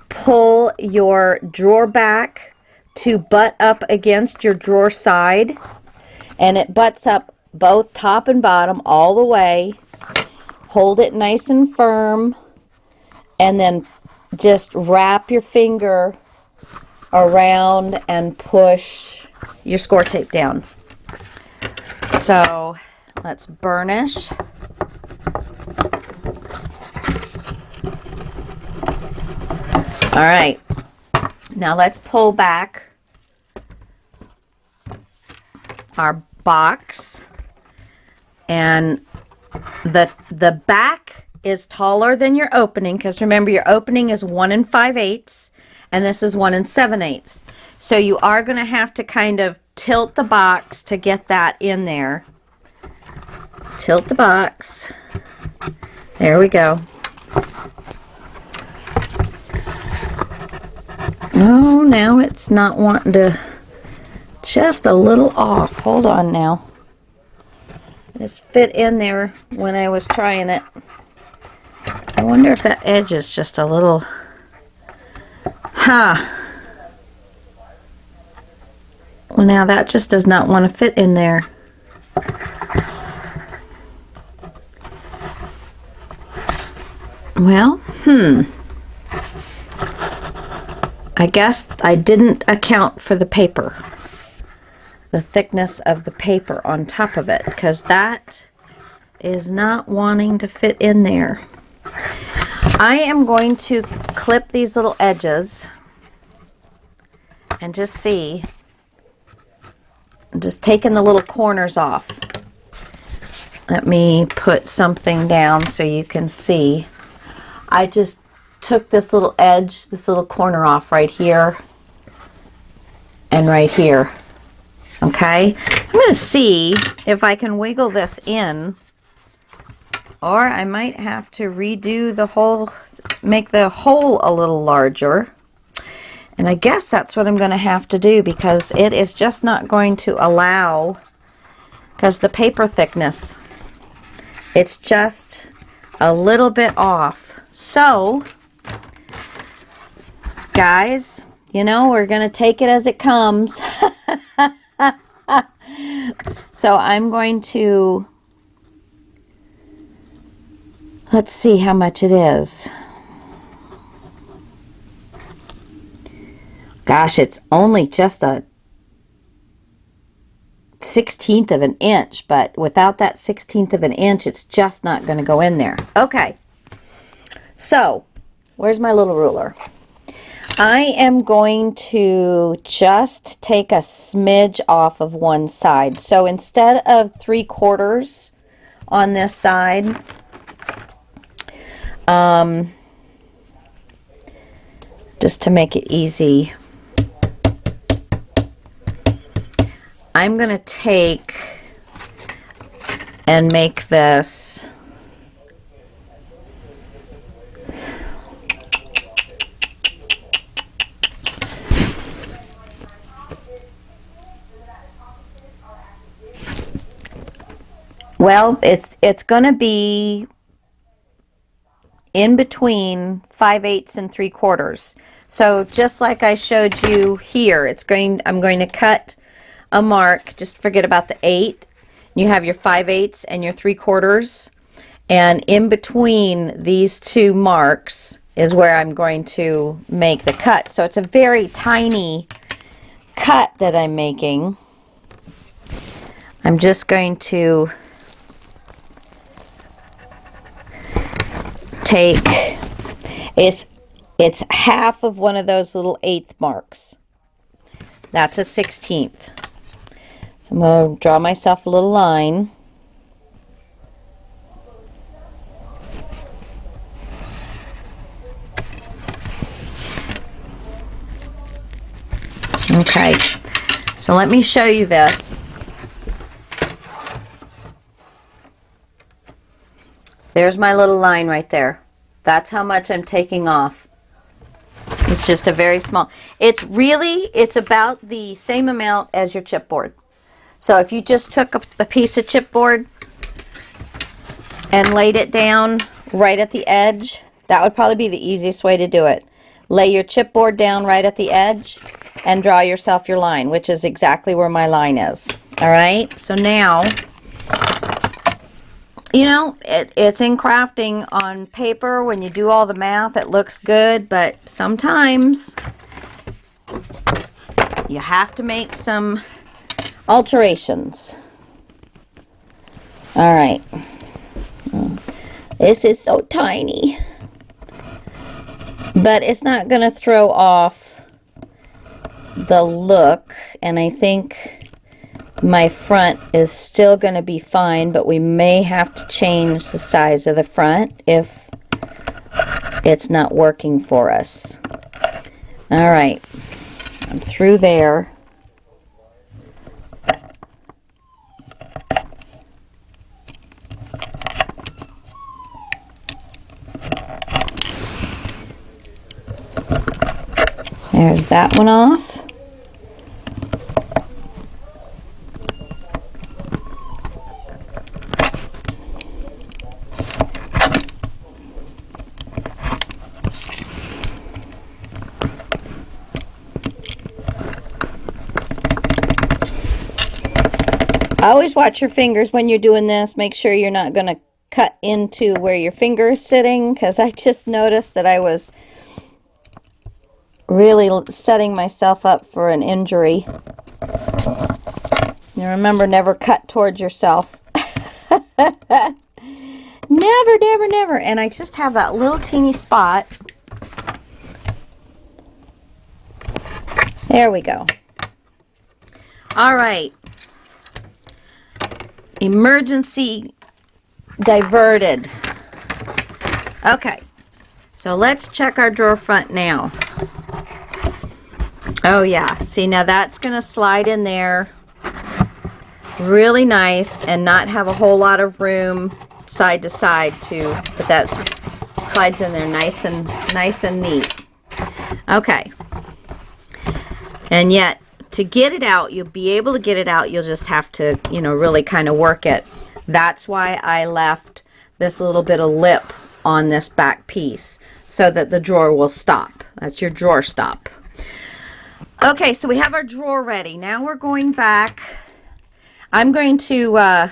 Speaker 1: pull your drawer back to butt up against your drawer side, and it butts up both top and bottom all the way. Hold it nice and firm, and then just wrap your finger around and push your score tape down. So let's burnish. All right, now let's pull back our box, and the back is taller than your opening, because remember your opening is 1 5/8 and this is 1 7/8. So you are going to have to kind of tilt the box to get that in there. Tilt the box. There we go. Oh, now it's not wanting to, just a little off. Hold on now. This fit in there when I was trying it. I wonder if that edge is just a little, Well, now that just does not want to fit in there. Well, I guess I didn't account for the paper. The thickness of the paper on top of it, because that is not wanting to fit in there. I am going to clip these little edges and just see. I'm just taking the little corners off. Let me put something down so you can see. I just took this little edge, this little corner off right here and right here. Okay, I'm going to see if I can wiggle this in, or I might have to redo the whole, make the hole a little larger. And I guess that's what I'm going to have to do, because it is just not going to allow, because the paper thickness, it's just a little bit off. So, guys, you know, we're going to take it as it comes. So I'm going to, let's see how much it is. Gosh, it's only just a 1/16 of an inch, but without that 1/16 of an inch, it's just not going to go in there. Okay, so where's my little ruler? I am going to just take a smidge off of one side. So instead of 3/4 on this side, just to make it easy, I'm going to take and make this well, it's going to be in between 5/8 and 3/4. So just like I showed you here, I'm going to cut a mark. Just forget about the 8. You have your 5/8 and your 3/4, and in between these two marks is where I'm going to make the cut. So it's a very tiny cut that I'm making. I'm just going to take, it's half of one of those little 1/8 marks. That's a 1/16. So I'm going to draw myself a little line. Okay, so let me show you this. There's my little line right there. That's how much I'm taking off. It's just a very small. It's about the same amount as your chipboard. So if you just took a piece of chipboard and laid it down right at the edge, that would probably be the easiest way to do it. Lay your chipboard down right at the edge and draw yourself your line, which is exactly where my line is. All right, so now, you know, it's in crafting on paper. When you do all the math, it looks good, but sometimes you have to make some alterations. All right. This is so tiny, but it's not going to throw off the look, and I think my front is still going to be fine, but we may have to change the size of the front if it's not working for us. All right, I'm through there. There's that one off. Always watch your fingers when you're doing this. Make sure you're not going to cut into where your finger is sitting, because I just noticed that I was really setting myself up for an injury. Now remember, never cut towards yourself. Never, never, never. And I just have that little teeny spot. There we go. All right. Emergency diverted. Okay. So let's check our drawer front now. Oh yeah. See, now that's going to slide in there really nice and not have a whole lot of room side to side but that slides in there nice and neat. Okay. And yet, to get it out, you'll be able to get it out. You'll just have to, you know, really kind of work it. That's why I left this little bit of lip on this back piece so that the drawer will stop. That's your drawer stop. Okay, so we have our drawer ready. Now we're going back. I'm going to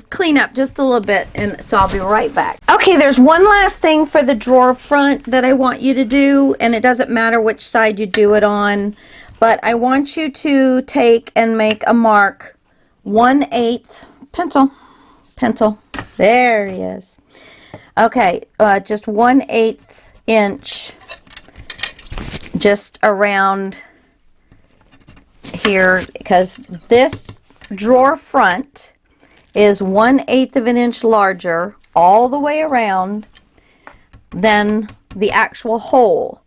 Speaker 1: clean up just a little bit, and so I'll be right back. Okay, there's one last thing for the drawer front that I want you to do, and it doesn't matter which side you do it on, but I want you to take and make a mark 1/8 pencil. There he is. Okay, just 1/8 inch, just around here, because this drawer front is 1/8 of an inch larger all the way around than the actual hole.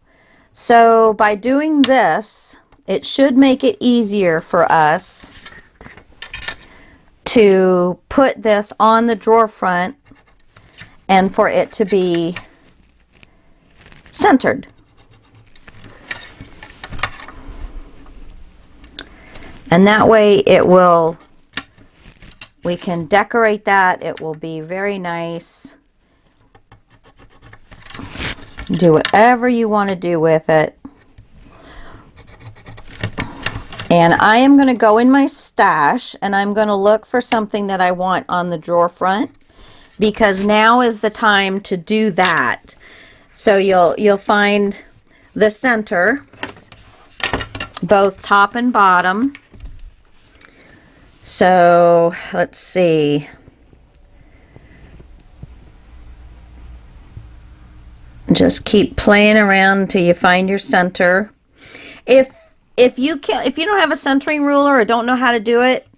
Speaker 1: So by doing this, it should make it easier for us to put this on the drawer front and for it to be centered. And that way we can decorate that. It will be very nice. Do whatever you want to do with it. And I am going to go in my stash and I'm going to look for something that I want on the drawer front, because now is the time to do that. So you'll find the center, both top and bottom. So let's see. Just keep playing around until you find your center. If you don't have a centering ruler or don't know how to do it,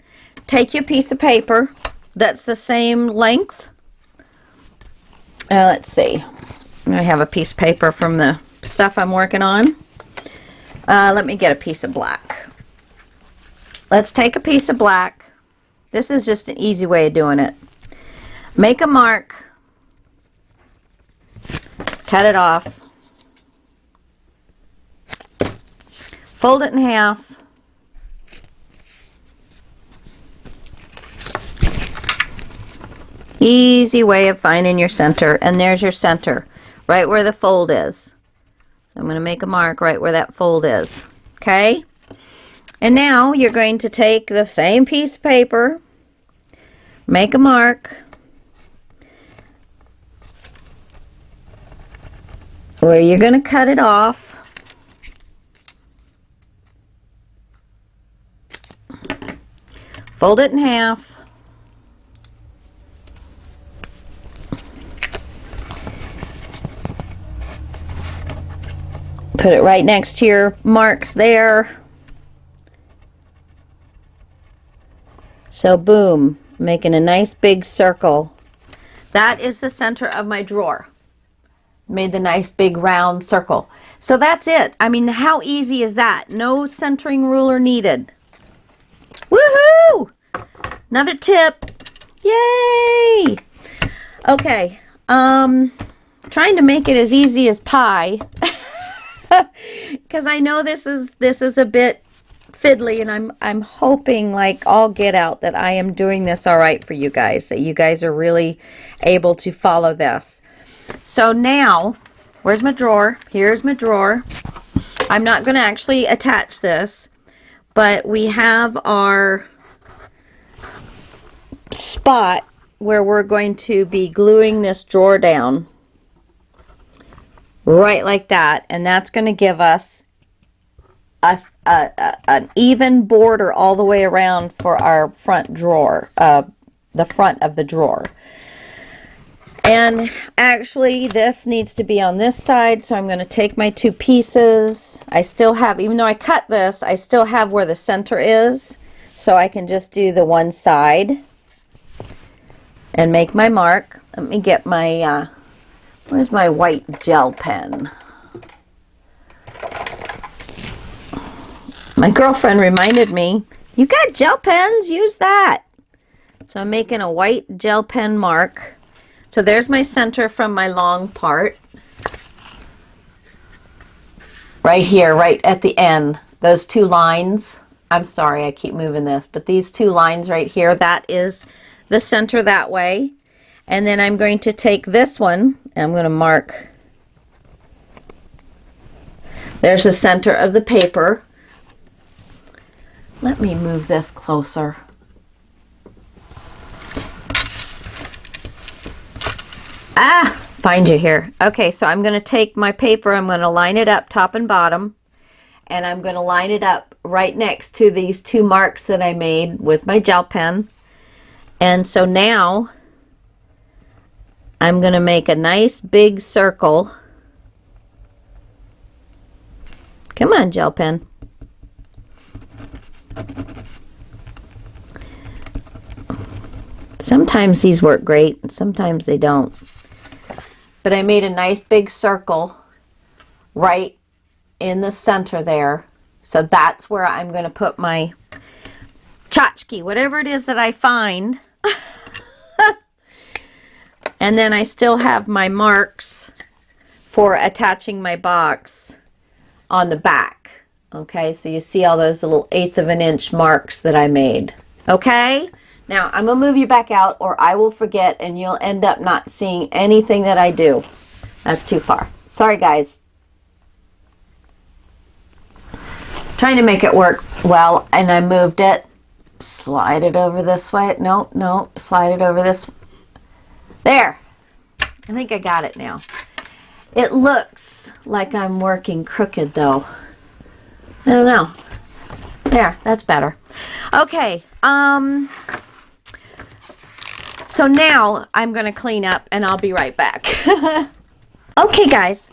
Speaker 1: take your piece of paper that's the same length. Let's see. I have a piece of paper from the stuff I'm working on. Let me get a piece of black. Let's take a piece of black. This is just an easy way of doing it. Make a mark. Cut it off. Fold it in half. Easy way of finding your center. And there's your center, right where the fold is. I'm going to make a mark right where that fold is. Okay? And now you're going to take the same piece of paper, make a mark where you're going to cut it off. Fold it in half. Put it right next to your marks there. So boom, making a nice big circle. That is the center of my drawer. Made the nice big round circle. So that's it. I mean, how easy is that? No centering ruler needed. Woohoo! Another tip. Yay! Okay. Trying to make it as easy as pie. Because I know this is a bit fiddly, and I'm hoping like all get out that I am doing this all right for you guys, that you guys are really able to follow this. So now, where's my drawer? Here's my drawer. I'm not going to actually attach this, but we have our spot where we're going to be gluing this drawer down right like that, and that's going to give us an even border all the way around for our front drawer, the front of the drawer. And actually this needs to be on this side, so I'm going to take my two pieces. I still have, even though I cut this, I still have where the center is, so I can just do the one side and make my mark. Let me get my where's my white gel pen? My girlfriend reminded me, you got gel pens, use that. So I'm making a white gel pen mark. So there's my center from my long part. Right here, right at the end, those two lines. I'm sorry, I keep moving this, but these two lines right here, that is the center that way. And then I'm going to take this one, and I'm going to mark. There's the center of the paper. Let me move this closer. Find you here. Okay, so I'm going to take my paper, I'm going to line it up top and bottom, and I'm going to line it up right next to these two marks that I made with my gel pen. And so now I'm going to make a nice big circle. Come on, gel pen. Sometimes these work great, and sometimes they don't. But I made a nice big circle right in the center there. So that's where I'm going to put my tchotchke, whatever it is that I find. And then I still have my marks for attaching my box on the back. Okay, so you see all those little 1/8 of an inch marks that I made. Okay? Now, I'm going to move you back out or I will forget and you'll end up not seeing anything that I do. That's too far. Sorry, guys. Trying to make it work well, and I moved it. Slide it over this way. No, no, slide it over this. There. I think I got it now. It looks like I'm working crooked, though. I don't know. There, that's better. Okay, so now I'm going to clean up and I'll be right back. Okay, guys,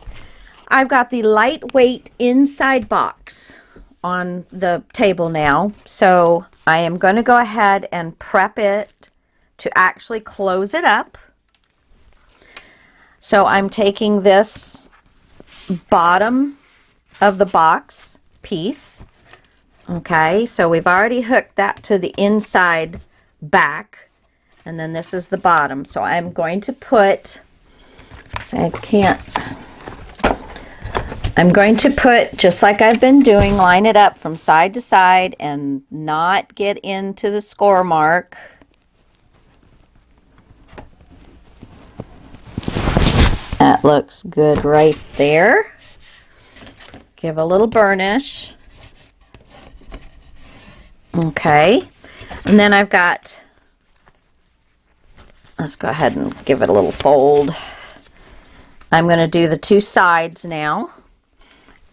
Speaker 1: I've got the lightweight inside box on the table now. So I am going to go ahead and prep it to actually close it up. So I'm taking this bottom of the box piece. Okay, so we've already hooked that to the inside back, and then this is the bottom. So I'm going to put, I'm going to put, just like I've been doing, line it up from side to side and not get into the score mark. That looks good right there. Give a little burnish. Okay, and then I've got, let's go ahead and give it a little fold. I'm going to do the two sides now,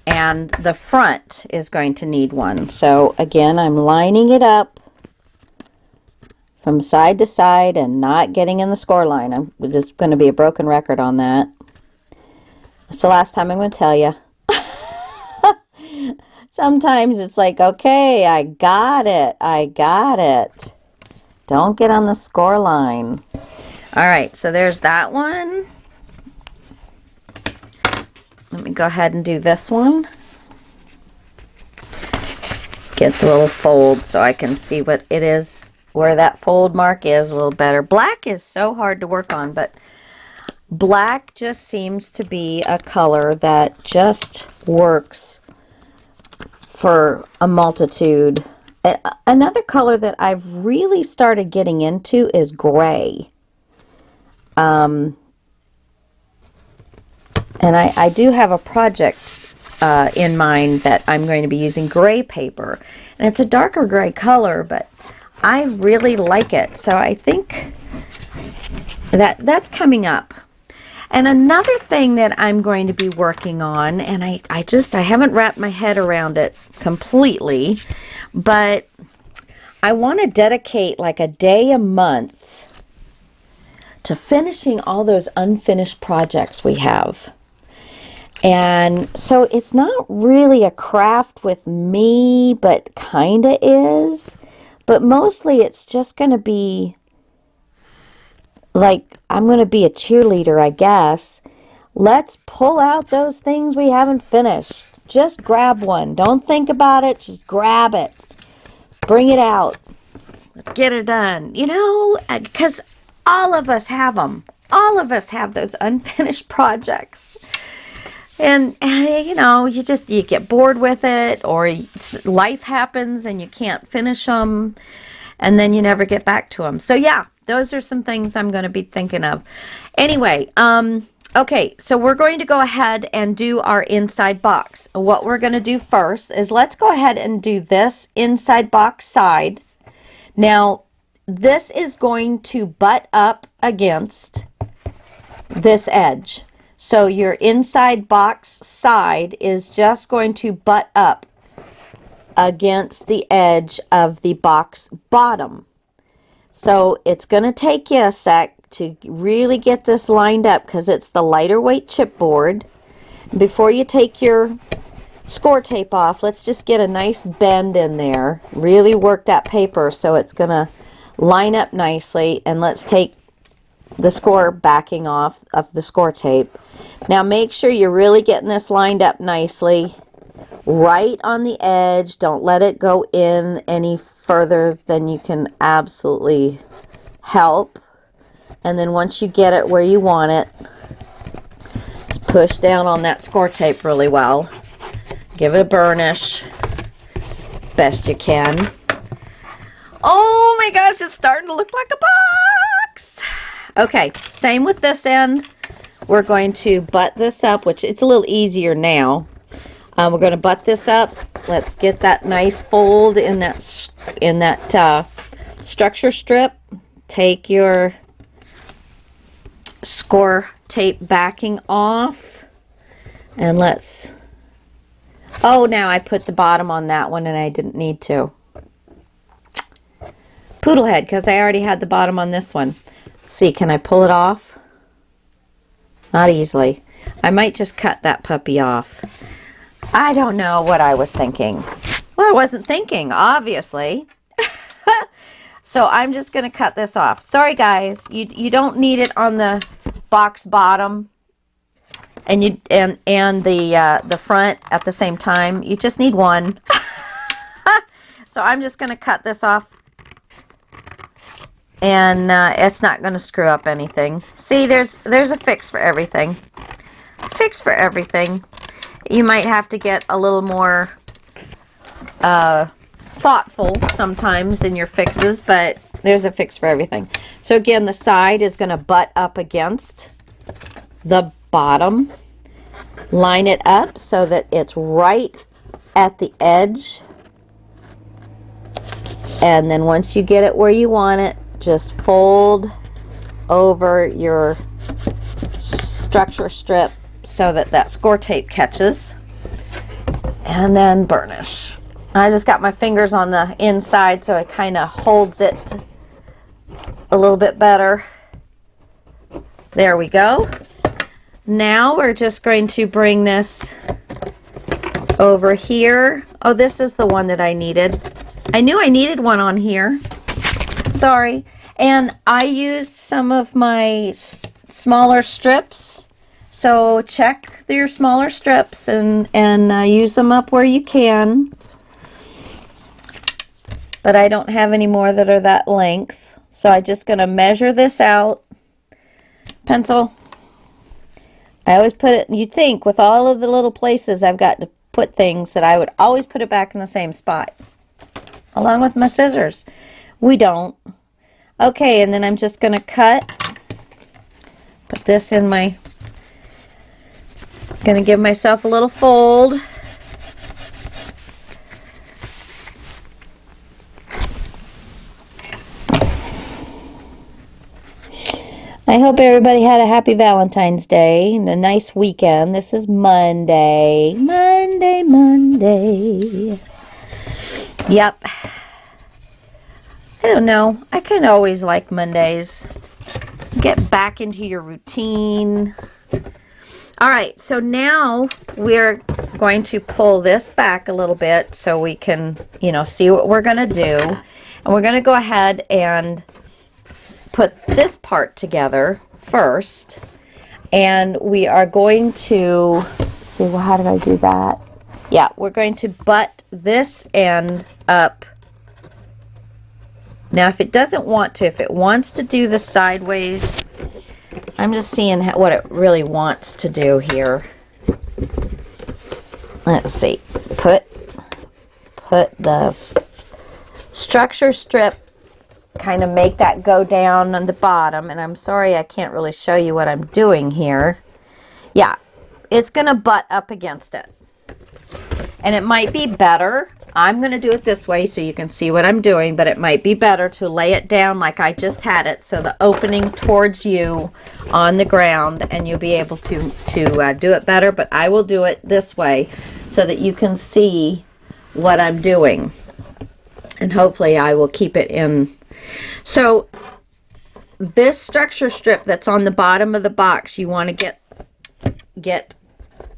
Speaker 1: and the front is going to need one. So again, I'm lining it up from side to side and not getting in the score line. I'm just going to be a broken record on that. It's the last time I'm going to tell you. Sometimes it's like, okay, I got it. I got it. Don't get on the score line. All right, so there's that one. Let me go ahead and do this one. Get the little fold so I can see what it is, where that fold mark is a little better. Black is so hard to work on, but black just seems to be a color that just works for a multitude. Another color that I've really started getting into is gray. And I do have a project in mind that I'm going to be using gray paper. And it's a darker gray color, but I really like it. So I think that's coming up. And another thing that I'm going to be working on, and I haven't wrapped my head around it completely, but I want to dedicate like a day a month to finishing all those unfinished projects we have. And so it's not really a craft with me, but kind of is. But mostly it's just going to be like, I'm going to be a cheerleader, I guess. Let's pull out those things we haven't finished. Just grab one. Don't think about it. Just grab it. Bring it out. Let's get it done. You know, because all of us have them. All of us have those unfinished projects. And you know, you get bored with it, or life happens and you can't finish them, and then you never get back to them. So yeah, those are some things I'm going to be thinking of. Anyway, okay, so we're going to go ahead and do our inside box. What we're going to do first is let's go ahead and do this inside box side. Now, this is going to butt up against this edge. So your inside box side is just going to butt up against the edge of the box bottom. So it's going to take you a sec to really get this lined up because it's the lighter weight chipboard. Before you take your score tape off, let's just get a nice bend in there. Really work that paper so it's going to line up nicely. And let's take the score backing off of the score tape. Now make sure you're really getting this lined up nicely right on the edge. Don't let it go in any further than you can absolutely help. And then once you get it where you want it, just push down on that score tape really well. Give it a burnish best you can. Oh my gosh, it's starting to look like a box. Okay, same with this end. We're going to butt this up, which it's a little easier now. We're going to butt this up. Let's get that nice fold in that structure strip. Take your score tape backing off, and let's. Oh, now I put the bottom on that one, and I didn't need to. Poodlehead, because I already had the bottom on this one. Let's see, can I pull it off? Not easily. I might just cut that puppy off. I don't know what I was thinking. Well, I wasn't thinking, obviously. So I'm just going to cut this off. Sorry, guys. You don't need it on the box bottom and the front at the same time. You just need one. So I'm just going to cut this off. And it's not going to screw up anything. See, there's a fix for everything. Fix for everything. You might have to get a little more thoughtful sometimes in your fixes, but there's a fix for everything. So again, the side is going to butt up against the bottom. Line it up so that it's right at the edge. And then once you get it where you want it, just fold over your structure strip so that that score tape catches, and then burnish. I just got my fingers on the inside so it kind of holds it a little bit better. There we go. Now we're just going to bring this over here. Oh, this is the one that I needed. I knew I needed one on here. Sorry. And I used some of my smaller strips. So check your smaller strips and use them up where you can. But I don't have any more that are that length. So I'm just going to measure this out. Pencil. I always put it, you'd think with all of the little places I've got to put things that I would always put it back in the same spot. Along with my scissors. We don't. Okay, and then I'm just going to put this in my Gonna give myself a little fold. I hope everybody had a happy Valentine's Day and a nice weekend. This is Monday. Monday. Yep. I don't know. I kind of always like Mondays. Get back into your routine. All right, so now we're going to pull this back a little bit so we can, see what we're going to do. And we're going to go ahead and put this part together first. And we are going to, see, well, how did I do that? Yeah, we're going to butt this end up. Now, if it doesn't want to, if it wants to do the sideways, I'm just seeing what it really wants to do here. Let's see. Put the structure strip, kind of make that go down on the bottom. And I'm sorry I can't really show you what I'm doing here. Yeah, it's going to butt up against it. And it might be better. I'm going to do it this way so you can see what I'm doing, but it might be better to lay it down like I just had it, so the opening towards you on the ground, and you'll be able to do it better. But I will do it this way so that you can see what I'm doing, and hopefully I will keep it in. So this structure strip that's on the bottom of the box, you want to get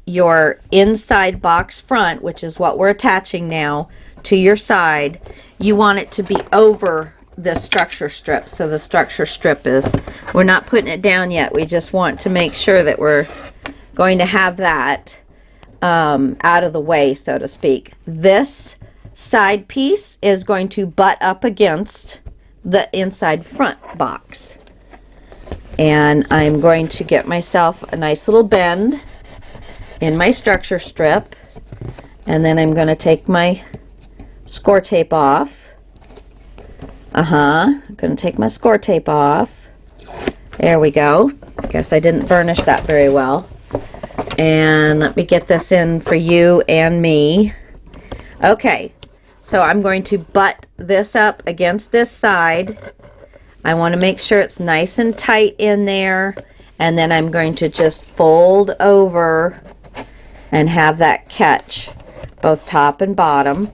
Speaker 1: your inside box front, which is what we're attaching now, to your side. You want it to be over the structure strip. So the structure strip is, we're not putting it down yet. We just want to make sure that we're going to have that out of the way, so to speak. This side piece is going to butt up against the inside front box. And I'm going to get myself a nice little bend in my structure strip, and then I'm going to take my score tape off. I'm going to take my score tape off. There we go. Guess I didn't burnish that very well. And let me get this in for you and me. Okay, so I'm going to butt this up against this side. I want to make sure it's nice and tight in there, and then I'm going to just fold over and have that catch both top and bottom.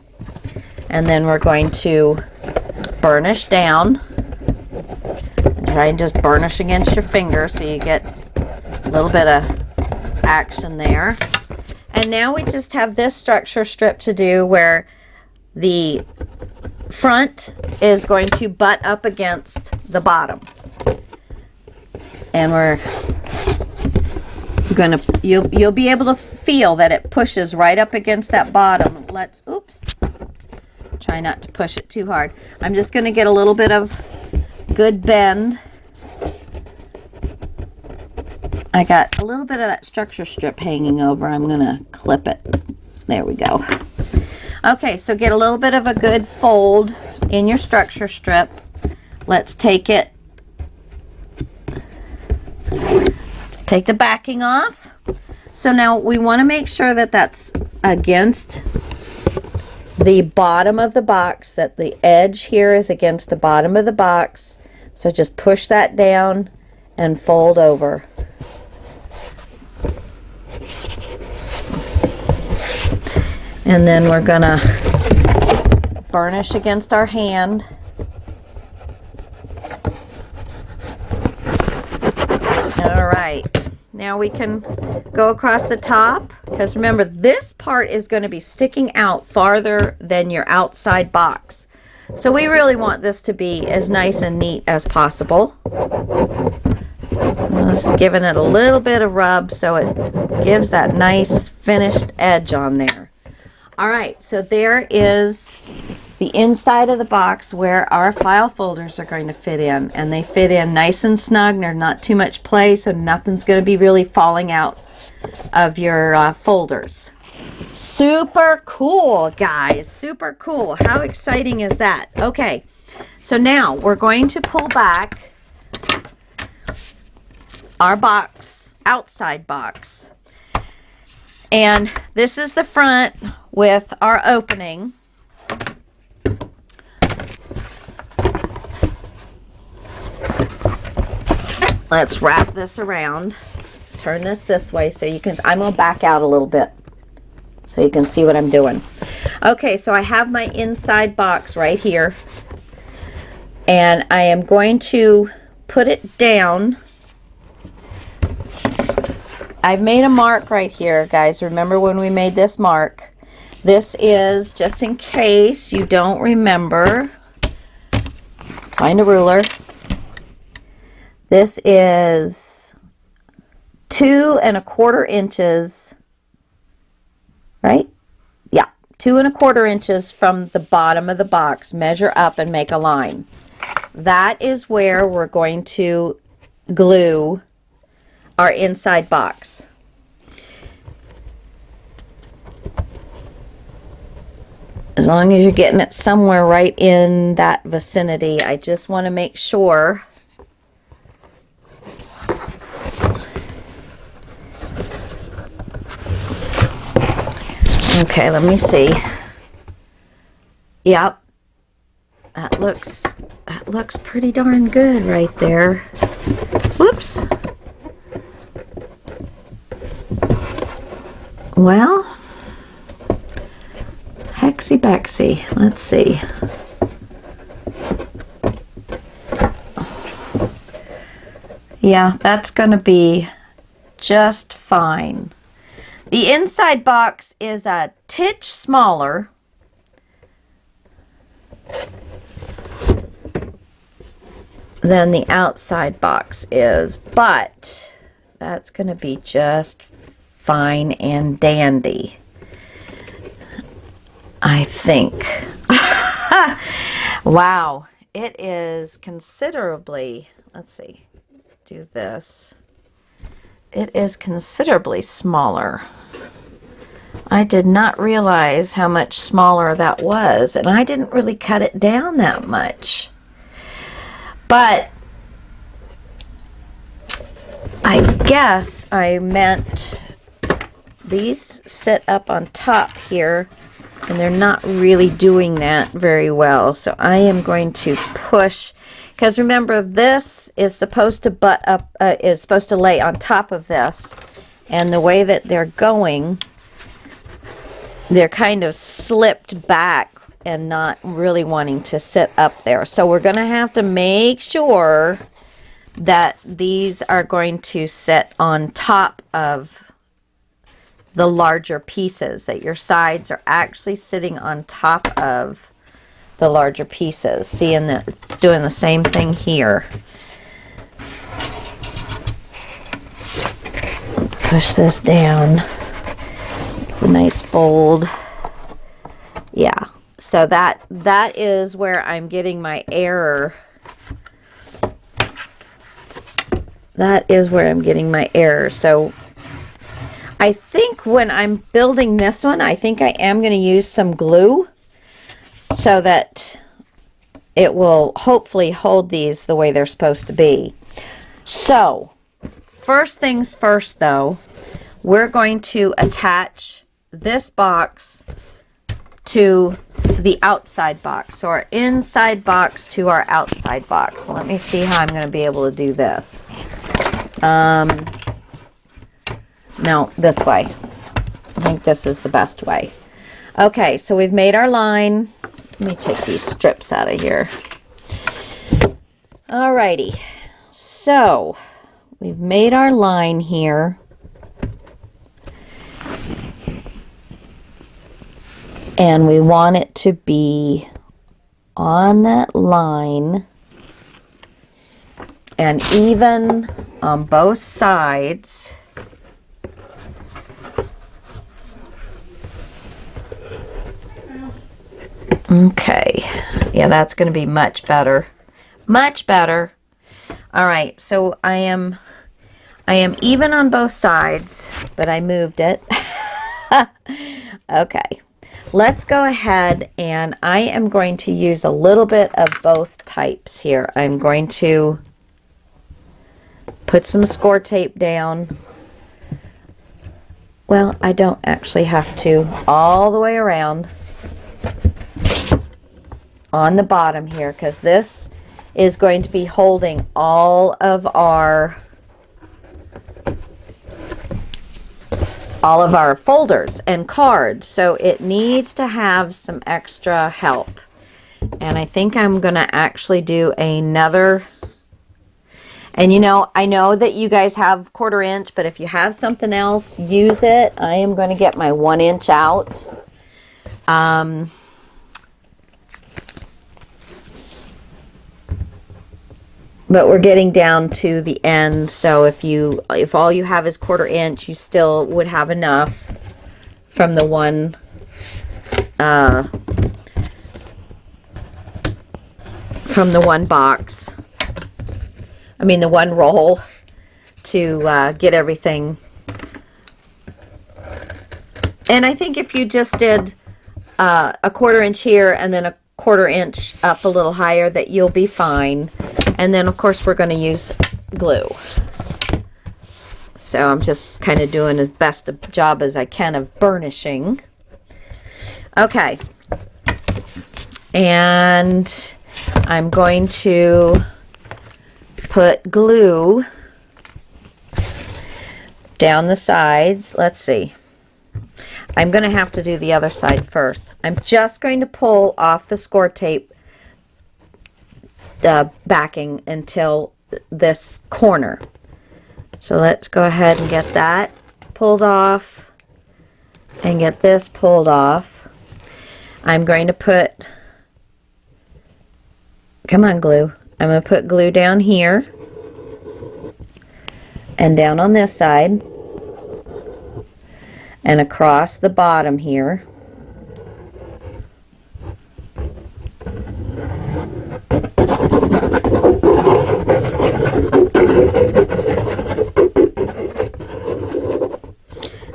Speaker 1: And then we're going to burnish down. Try and just burnish against your finger so you get a little bit of action there. And now we just have this structure strip to do, where the front is going to butt up against the bottom. And we're gonna, you'll be able to feel that it pushes right up against that bottom. Let's, oops, try not to push it too hard. I'm just gonna get a little bit of good bend. I got a little bit of that structure strip hanging over. I'm gonna clip it. There we go. Okay, so get a little bit of a good fold in your structure strip. Let's take it, take the backing off. So now we want to make sure that that's against the bottom of the box, that the edge here is against the bottom of the box. So just push that down and fold over. And then we're gonna burnish against our hand. All right, now we can go across the top, because remember, this part is going to be sticking out farther than your outside box. So we really want this to be as nice and neat as possible. Just giving it a little bit of rub so it gives that nice finished edge on there. All right, so there is the inside of the box where our file folders are going to fit in, and they fit in nice and snug. There's not too much play, so nothing's going to be really falling out of your folders. Super cool, guys, super cool. How exciting is that? Okay, so now we're going to pull back our box, outside box. And this is the front with our opening. Let's wrap this around. Turn this way so you can, I'm going to back out a little bit so you can see what I'm doing. Okay, so I have my inside box right here. And I am going to put it down. I've made a mark right here, guys. Remember when we made this mark? This is, just in case you don't remember, find a ruler. This is 2 1/4 inches, right? Yeah, 2 1/4 inches from the bottom of the box. Measure up and make a line. That is where we're going to glue our inside box. As long as you're getting it somewhere right in that vicinity, I just want to make sure. Okay, let me see. Yep. That looks pretty darn good right there. Whoops. Well, hexy bexy. Let's see. Yeah, that's going to be just fine. The inside box is a titch smaller than the outside box is, but that's going to be just fine and dandy, I think. Wow, it is considerably, let's see, do this. It is considerably smaller. I did not realize how much smaller that was, and I didn't really cut it down that much. But I guess I meant these sit up on top here, and they're not really doing that very well. So I am going to push, because remember, this is supposed to butt up, is supposed to lay on top of this, and the way that they're going, they're kind of slipped back and not really wanting to sit up there. So we're going to have to make sure that these are going to sit on top of the larger pieces, that your sides are actually sitting on top of the larger pieces. See, and it's doing the same thing here. Push this down. A nice fold. Yeah, so that is where I'm getting my error. That is where I'm getting my error. So I think when I'm building this one, I think I am going to use some glue so that it will hopefully hold these the way they're supposed to be. So first things first, though, we're going to attach this box to the outside box. So our inside box to our outside box. Let me see how I'm going to be able to do this. No, this way. I think this is the best way. Okay, so we've made our line. Let me take these strips out of here. Alrighty, so we've made our line here. And we want it to be on that line and even on both sides. Okay, yeah, that's going to be much better. Much better. All right, so I am even on both sides, but I moved it. Okay. Let's go ahead, and I am going to use a little bit of both types here. I'm going to put some score tape down well, I don't actually have to, all the way around on the bottom here, because this is going to be holding all of our folders and cards, so it needs to have some extra help. And I think I'm gonna actually do another, and you know, I know that you guys have 1/4 inch, but if you have something else, use it. I am going to get my 1 inch out. But we're getting down to the end, so if all you have is 1/4 inch, you still would have enough from the one box. I mean the one roll to get everything. And I think if you just did a 1/4 inch here and then a 1/4 inch up a little higher, that you'll be fine. And then, of course, we're going to use glue. So I'm just kind of doing as best a job as I can of burnishing. Okay. And I'm going to put glue down the sides. Let's see. I'm going to have to do the other side first. I'm just going to pull off the score tape backing until this corner. So let's go ahead and get that pulled off and get this pulled off. I'm going to put, come on glue, I'm going to put glue down here and down on this side and across the bottom here.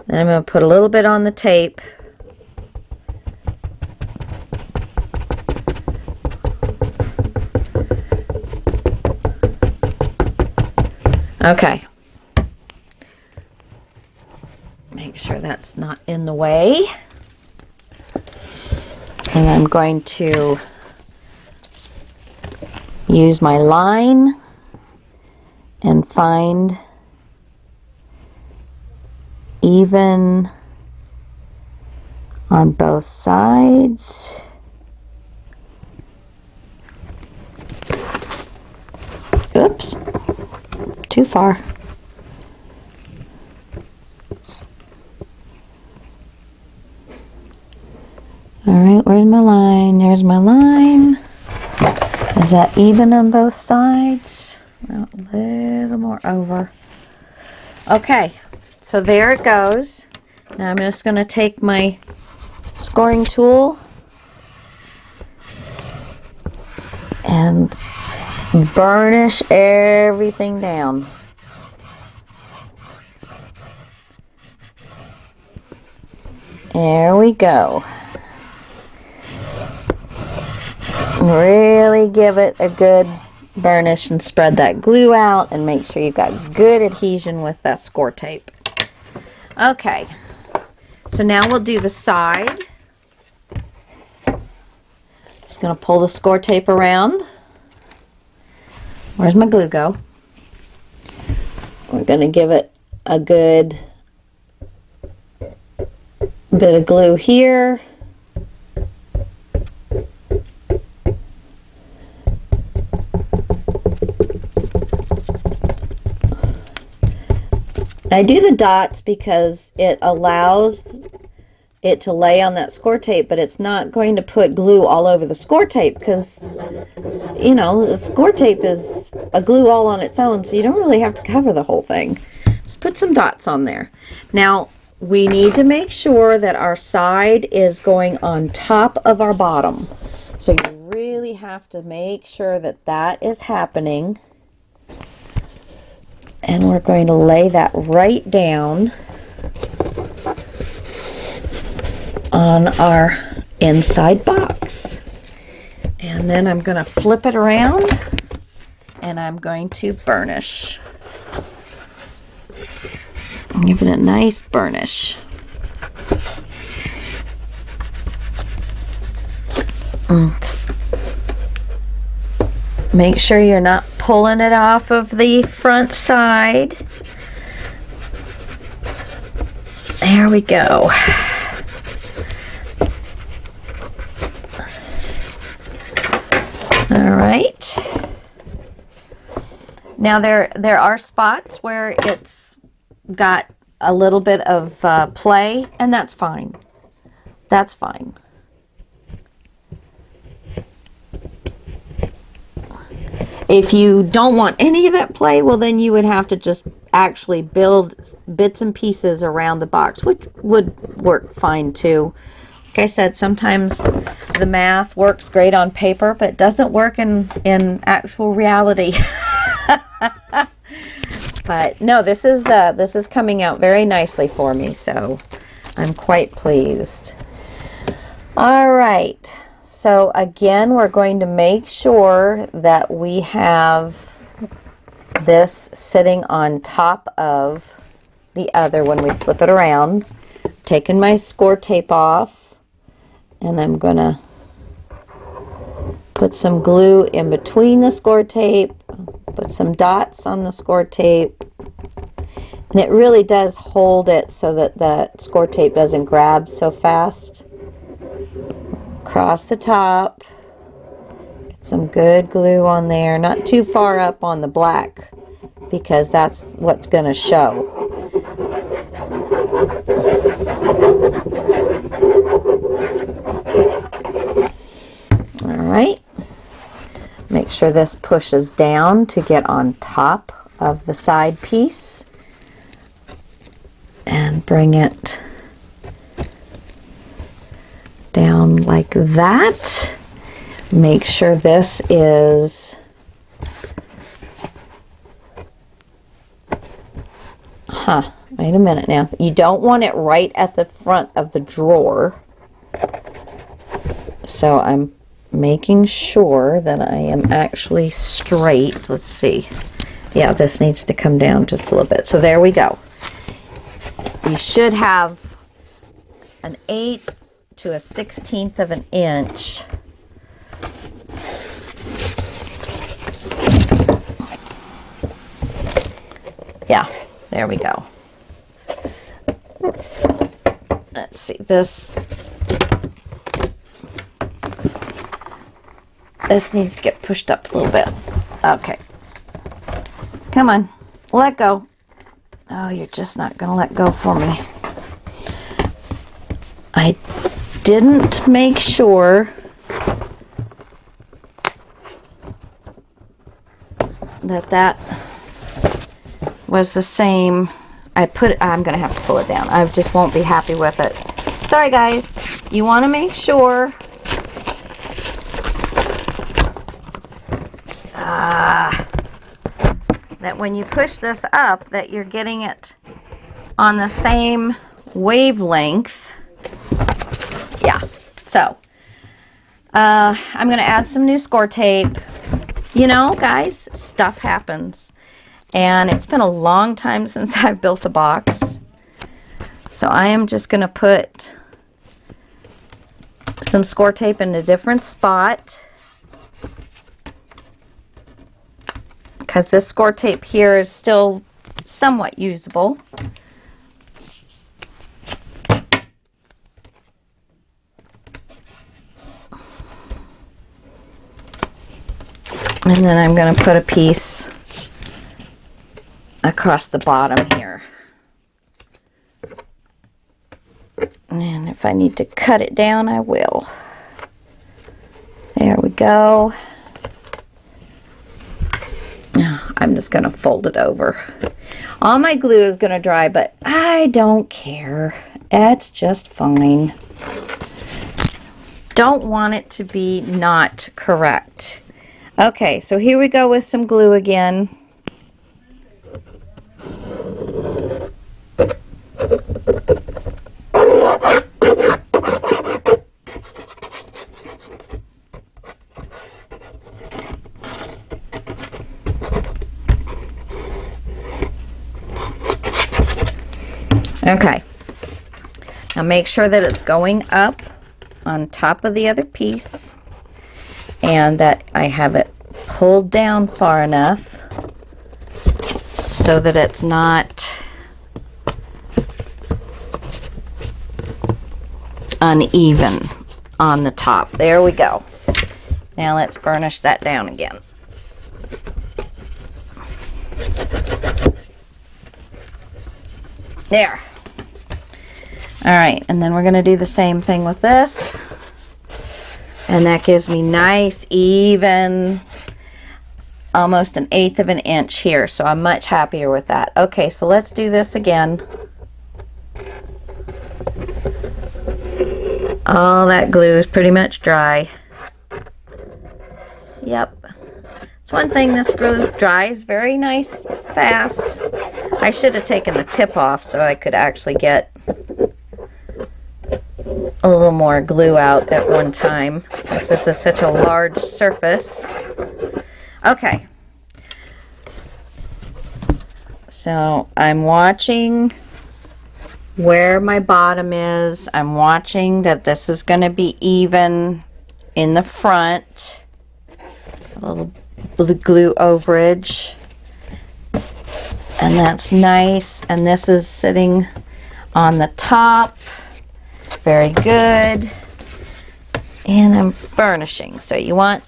Speaker 1: Then I'm going to put a little bit on the tape. Okay. Make sure that's not in the way. And I'm going to use my line and find even on both sides. Oops, too far. All right, where's my line? There's my line. Is that even on both sides? Well, a little more over. Okay. So there it goes. Now I'm just going to take my scoring tool and burnish everything down. There we go. Really give it a good burnish and spread that glue out and make sure you've got good adhesion with that score tape. Okay, so now we'll do the side. Just going to pull the score tape around. Where's my glue go? We're going to give it a good bit of glue here. I do the dots because it allows it to lay on that score tape, but it's not going to put glue all over the score tape because, you know, the score tape is a glue all on its own, so you don't really have to cover the whole thing. Just put some dots on there. Now, we need to make sure that our side is going on top of our bottom. So you really have to make sure that that is happening. And we're going to lay that right down on our inside box. And then I'm going to flip it around and I'm going to burnish. Give it a nice burnish. Make sure you're not pulling it off of the front side. There we go. All right. Now there are spots where it's got a little bit of play, and that's fine. That's fine. If you don't want any of that play, well, then you would have to just actually build bits and pieces around the box, which would work fine too. Like I said, sometimes the math works great on paper, but it doesn't work in actual reality. But no, this is coming out very nicely for me, so I'm quite pleased. All right. So again, we're going to make sure that we have this sitting on top of the other when we flip it around. Taking my score tape off, and I'm going to put some glue in between the score tape, put some dots on the score tape, and it really does hold it so that the score tape doesn't grab so fast. Across the top, get some good glue on there, not too far up on the black because that's what's going to show. All right, make sure this pushes down to get on top of the side piece and bring it down like that. Make sure this is wait a minute now. You don't want it right at the front of the drawer. So I'm making sure that I am actually straight. Let's see. Yeah, this needs to come down just a little bit. So there we go. You should have an 1/8 to a 1/16 of an inch. Yeah, there we go. Let's see, this needs to get pushed up a little bit. Okay. Come on, let go. Oh, you're just not going to let go for me. I didn't make sure that was the same. I'm going to have to pull it down. I just won't be happy with it. Sorry, guys. You want to make sure that when you push this up, that you're getting it on the same wavelength. Yeah, so I'm going to add some new score tape. You know, guys, stuff happens. And it's been a long time since I've built a box. So I am just going to put some score tape in a different spot, because this score tape here is still somewhat usable. And then I'm going to put a piece across the bottom here. And if I need to cut it down, I will. There we go. Now, I'm just going to fold it over. All my glue is going to dry, but I don't care. It's just fine. Don't want it to be not correct. Okay, so here we go with some glue again. Okay, now make sure that it's going up on top of the other piece. and that I have it pulled down far enough so that it's not uneven on the top. There we go. Now let's burnish that down again. There. All right, and then we're going to do the same thing with this. And that gives me nice, even, almost 1/8 of an inch here. So I'm much happier with that. Okay, so let's do this again. All that glue is pretty much dry. Yep. It's one thing, this glue dries very nice, fast. I should have taken the tip off so I could actually get a little more glue out at one time, since this is such a large surface. Okay. So I'm watching where my bottom is. I'm watching that this is going to be even in the front. A little glue overage. And that's nice. And this is sitting on the top. Very good. And I'm burnishing. So you want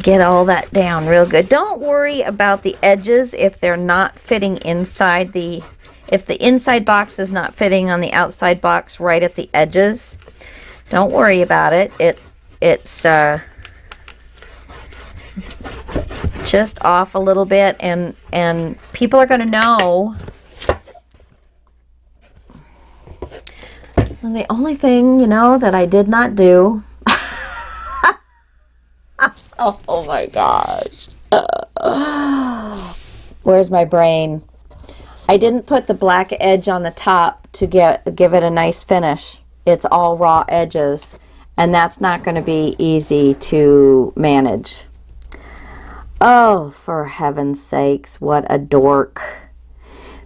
Speaker 1: get all that down real good. Don't worry about the edges if they're not fitting inside the, if the inside box is not fitting on the outside box right at the edges. Don't worry about it. It's just off a little bit, and people are going to know. And the only thing, you know, that I did not do. Oh my gosh. Where's my brain? I didn't put the black edge on the top to give it a nice finish. It's all raw edges, and that's not going to be easy to manage. Oh, for heaven's sakes, what a dork.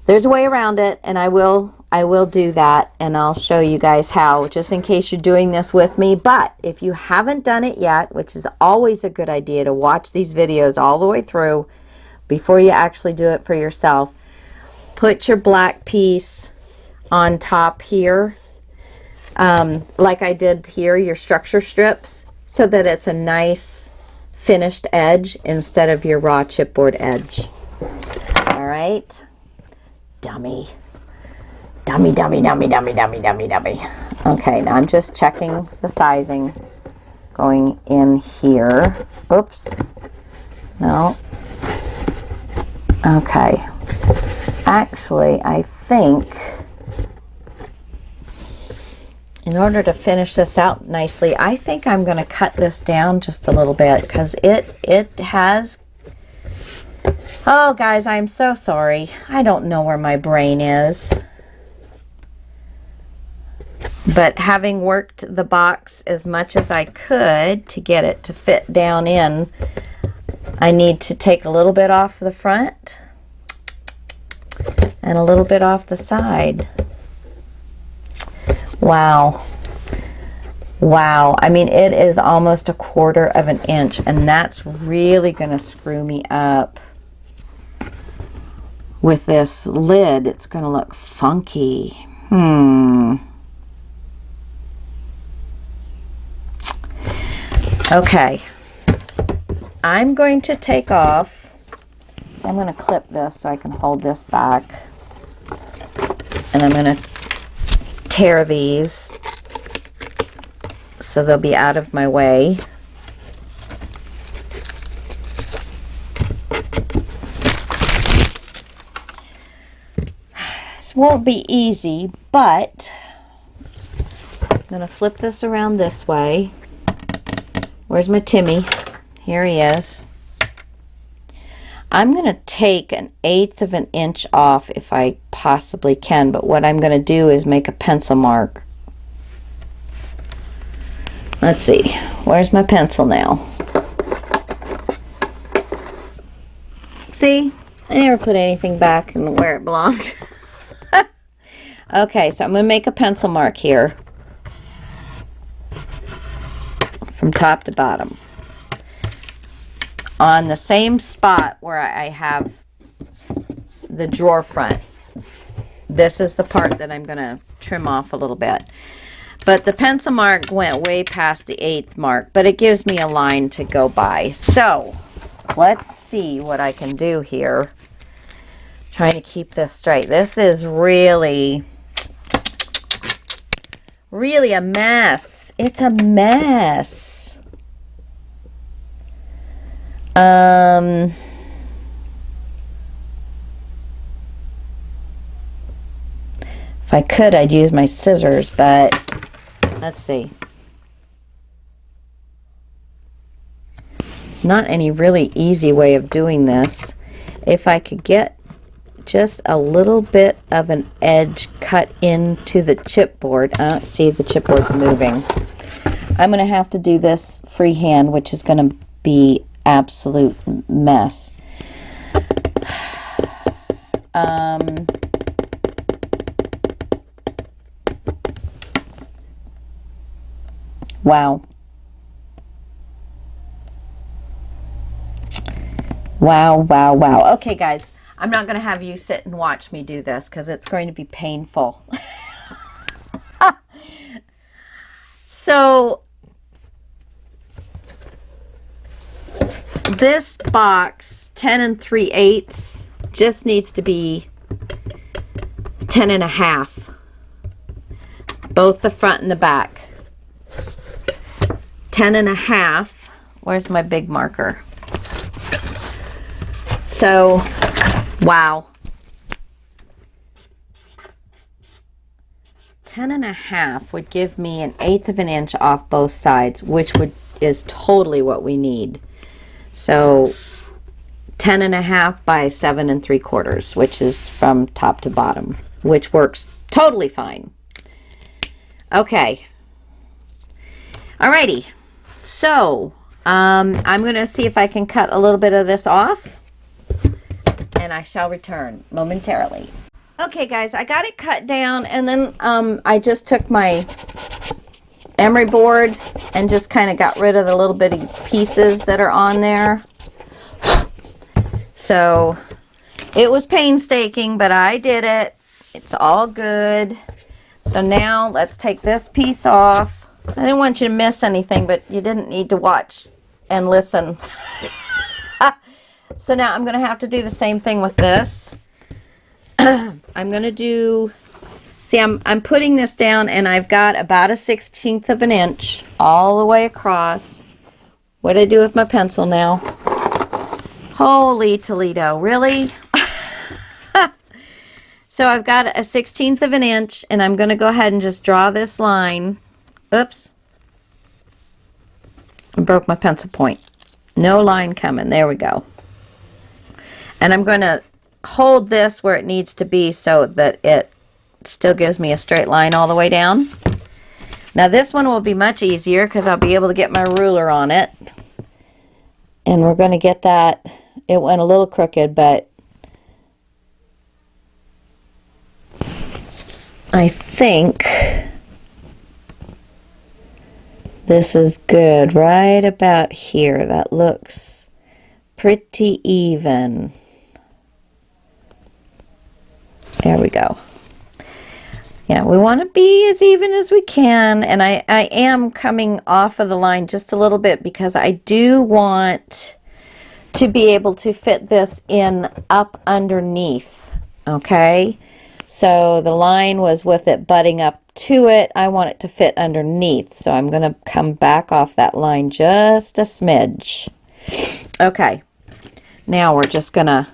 Speaker 1: There's a way around it, and I will do that, and I'll show you guys how, just in case you're doing this with me. But if you haven't done it yet, which is always a good idea to watch these videos all the way through before you actually do it for yourself, put your black piece on top here, like I did here, your structure strips, so that it's a nice finished edge instead of your raw chipboard edge. All right. Dummy. Dummy, dummy, dummy, dummy, dummy, dummy, dummy. Okay, now I'm just checking the sizing going in here. Oops. No. Okay. Actually, I think in order to finish this out nicely, I think I'm going to cut this down just a little bit, because it has... Oh, guys, I'm so sorry. I don't know where my brain is. But having worked the box as much as I could to get it to fit down in, I need to take a little bit off the front and a little bit off the side. Wow. Wow. I mean, it is almost 1/4 of an inch, and that's really going to screw me up. With this lid, it's going to look funky. Okay. I'm going to take off. So I'm going to clip this so I can hold this back. And I'm going to tear these so they'll be out of my way. Won't be easy, but I'm gonna flip this around this way. Where's my Timmy? Here he is. I'm gonna take 1/8 of an inch off if I possibly can, but what I'm gonna do is make a pencil mark. Let's see, where's my pencil now? See, I never put anything back in where it belongs. Okay, so I'm going to make a pencil mark here. from top to bottom on the same spot where I have the drawer front. This is the part that I'm going to trim off a little bit. But the pencil mark went way past the 1/8 mark, but it gives me a line to go by. So let's see what I can do here. Trying to keep this straight. This is really a mess. It's a mess. If I could, I'd use my scissors, but let's see. Not any really easy way of doing this. If I could get just a little bit of an edge cut into the chipboard. See, the chipboard's moving. I'm going to have to do this freehand, which is going to be absolute mess. Wow. Wow, wow, wow. Okay, guys, I'm not going to have you sit and watch me do this because it's going to be painful. So, this box, 10 3/8, just needs to be 10 1/2. Both the front and the back. 10 1/2. Where's my big marker? So, wow. 10 1/2 would give me 1/8 of an inch off both sides, which is totally what we need. So 10 1/2 by 7 3/4, which is from top to bottom, which works totally fine. Okay. Alrighty. So I'm going to see if I can cut a little bit of this off, and I shall return momentarily. Okay, guys, I got it cut down, and then I just took my emery board and just kind of got rid of the little bitty pieces that are on there. So it was painstaking, but I did it. It's all good. So now let's take this piece off. I didn't want you to miss anything, but you didn't need to watch and listen. So now I'm going to have to do the same thing with this. I'm going to do, see, I'm putting this down, and I've got about a 1/16 of an inch all the way across. What do I do with my pencil now? Holy Toledo, really? So I've got a 1/16 of an inch, and I'm going to go ahead and just draw this line. Oops. I broke my pencil point. No line coming. There we go. And I'm going to hold this where it needs to be so that it still gives me a straight line all the way down. Now this one will be much easier because I'll be able to get my ruler on it. And we're going to get that. It went a little crooked, but I think this is good right about here. That looks pretty even. There we go. Yeah, we want to be as even as we can, and I am coming off of the line just a little bit because I do want to be able to fit this in up underneath. Okay, so the line was with it butting up to it. I want it to fit underneath, so I'm going to come back off that line just a smidge. Okay, now we're just going to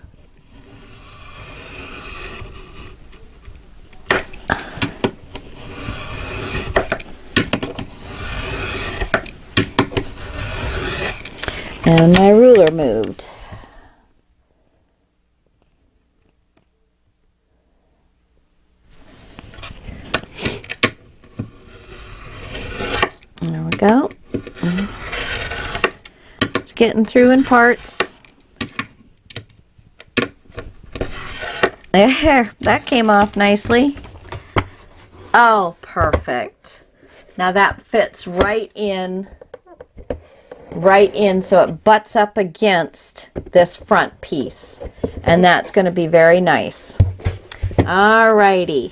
Speaker 1: and my ruler moved. There we go. It's getting through in parts. There, that came off nicely. Oh, perfect. Now that fits right in right in so it butts up against this front piece. And that's going to be very nice. Alrighty.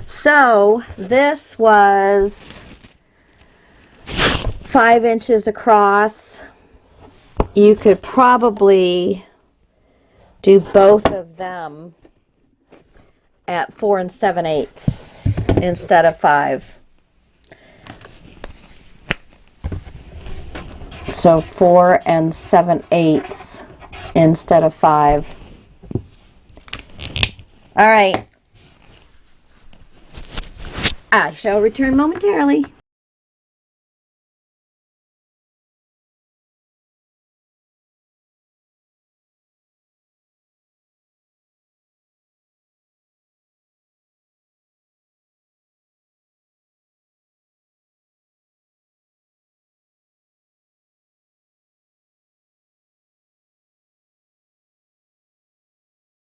Speaker 1: So this was 5 inches across. You could probably do both of them at 4 7/8 instead of 5. So 4 7/8 instead of 5. All right. I shall return momentarily.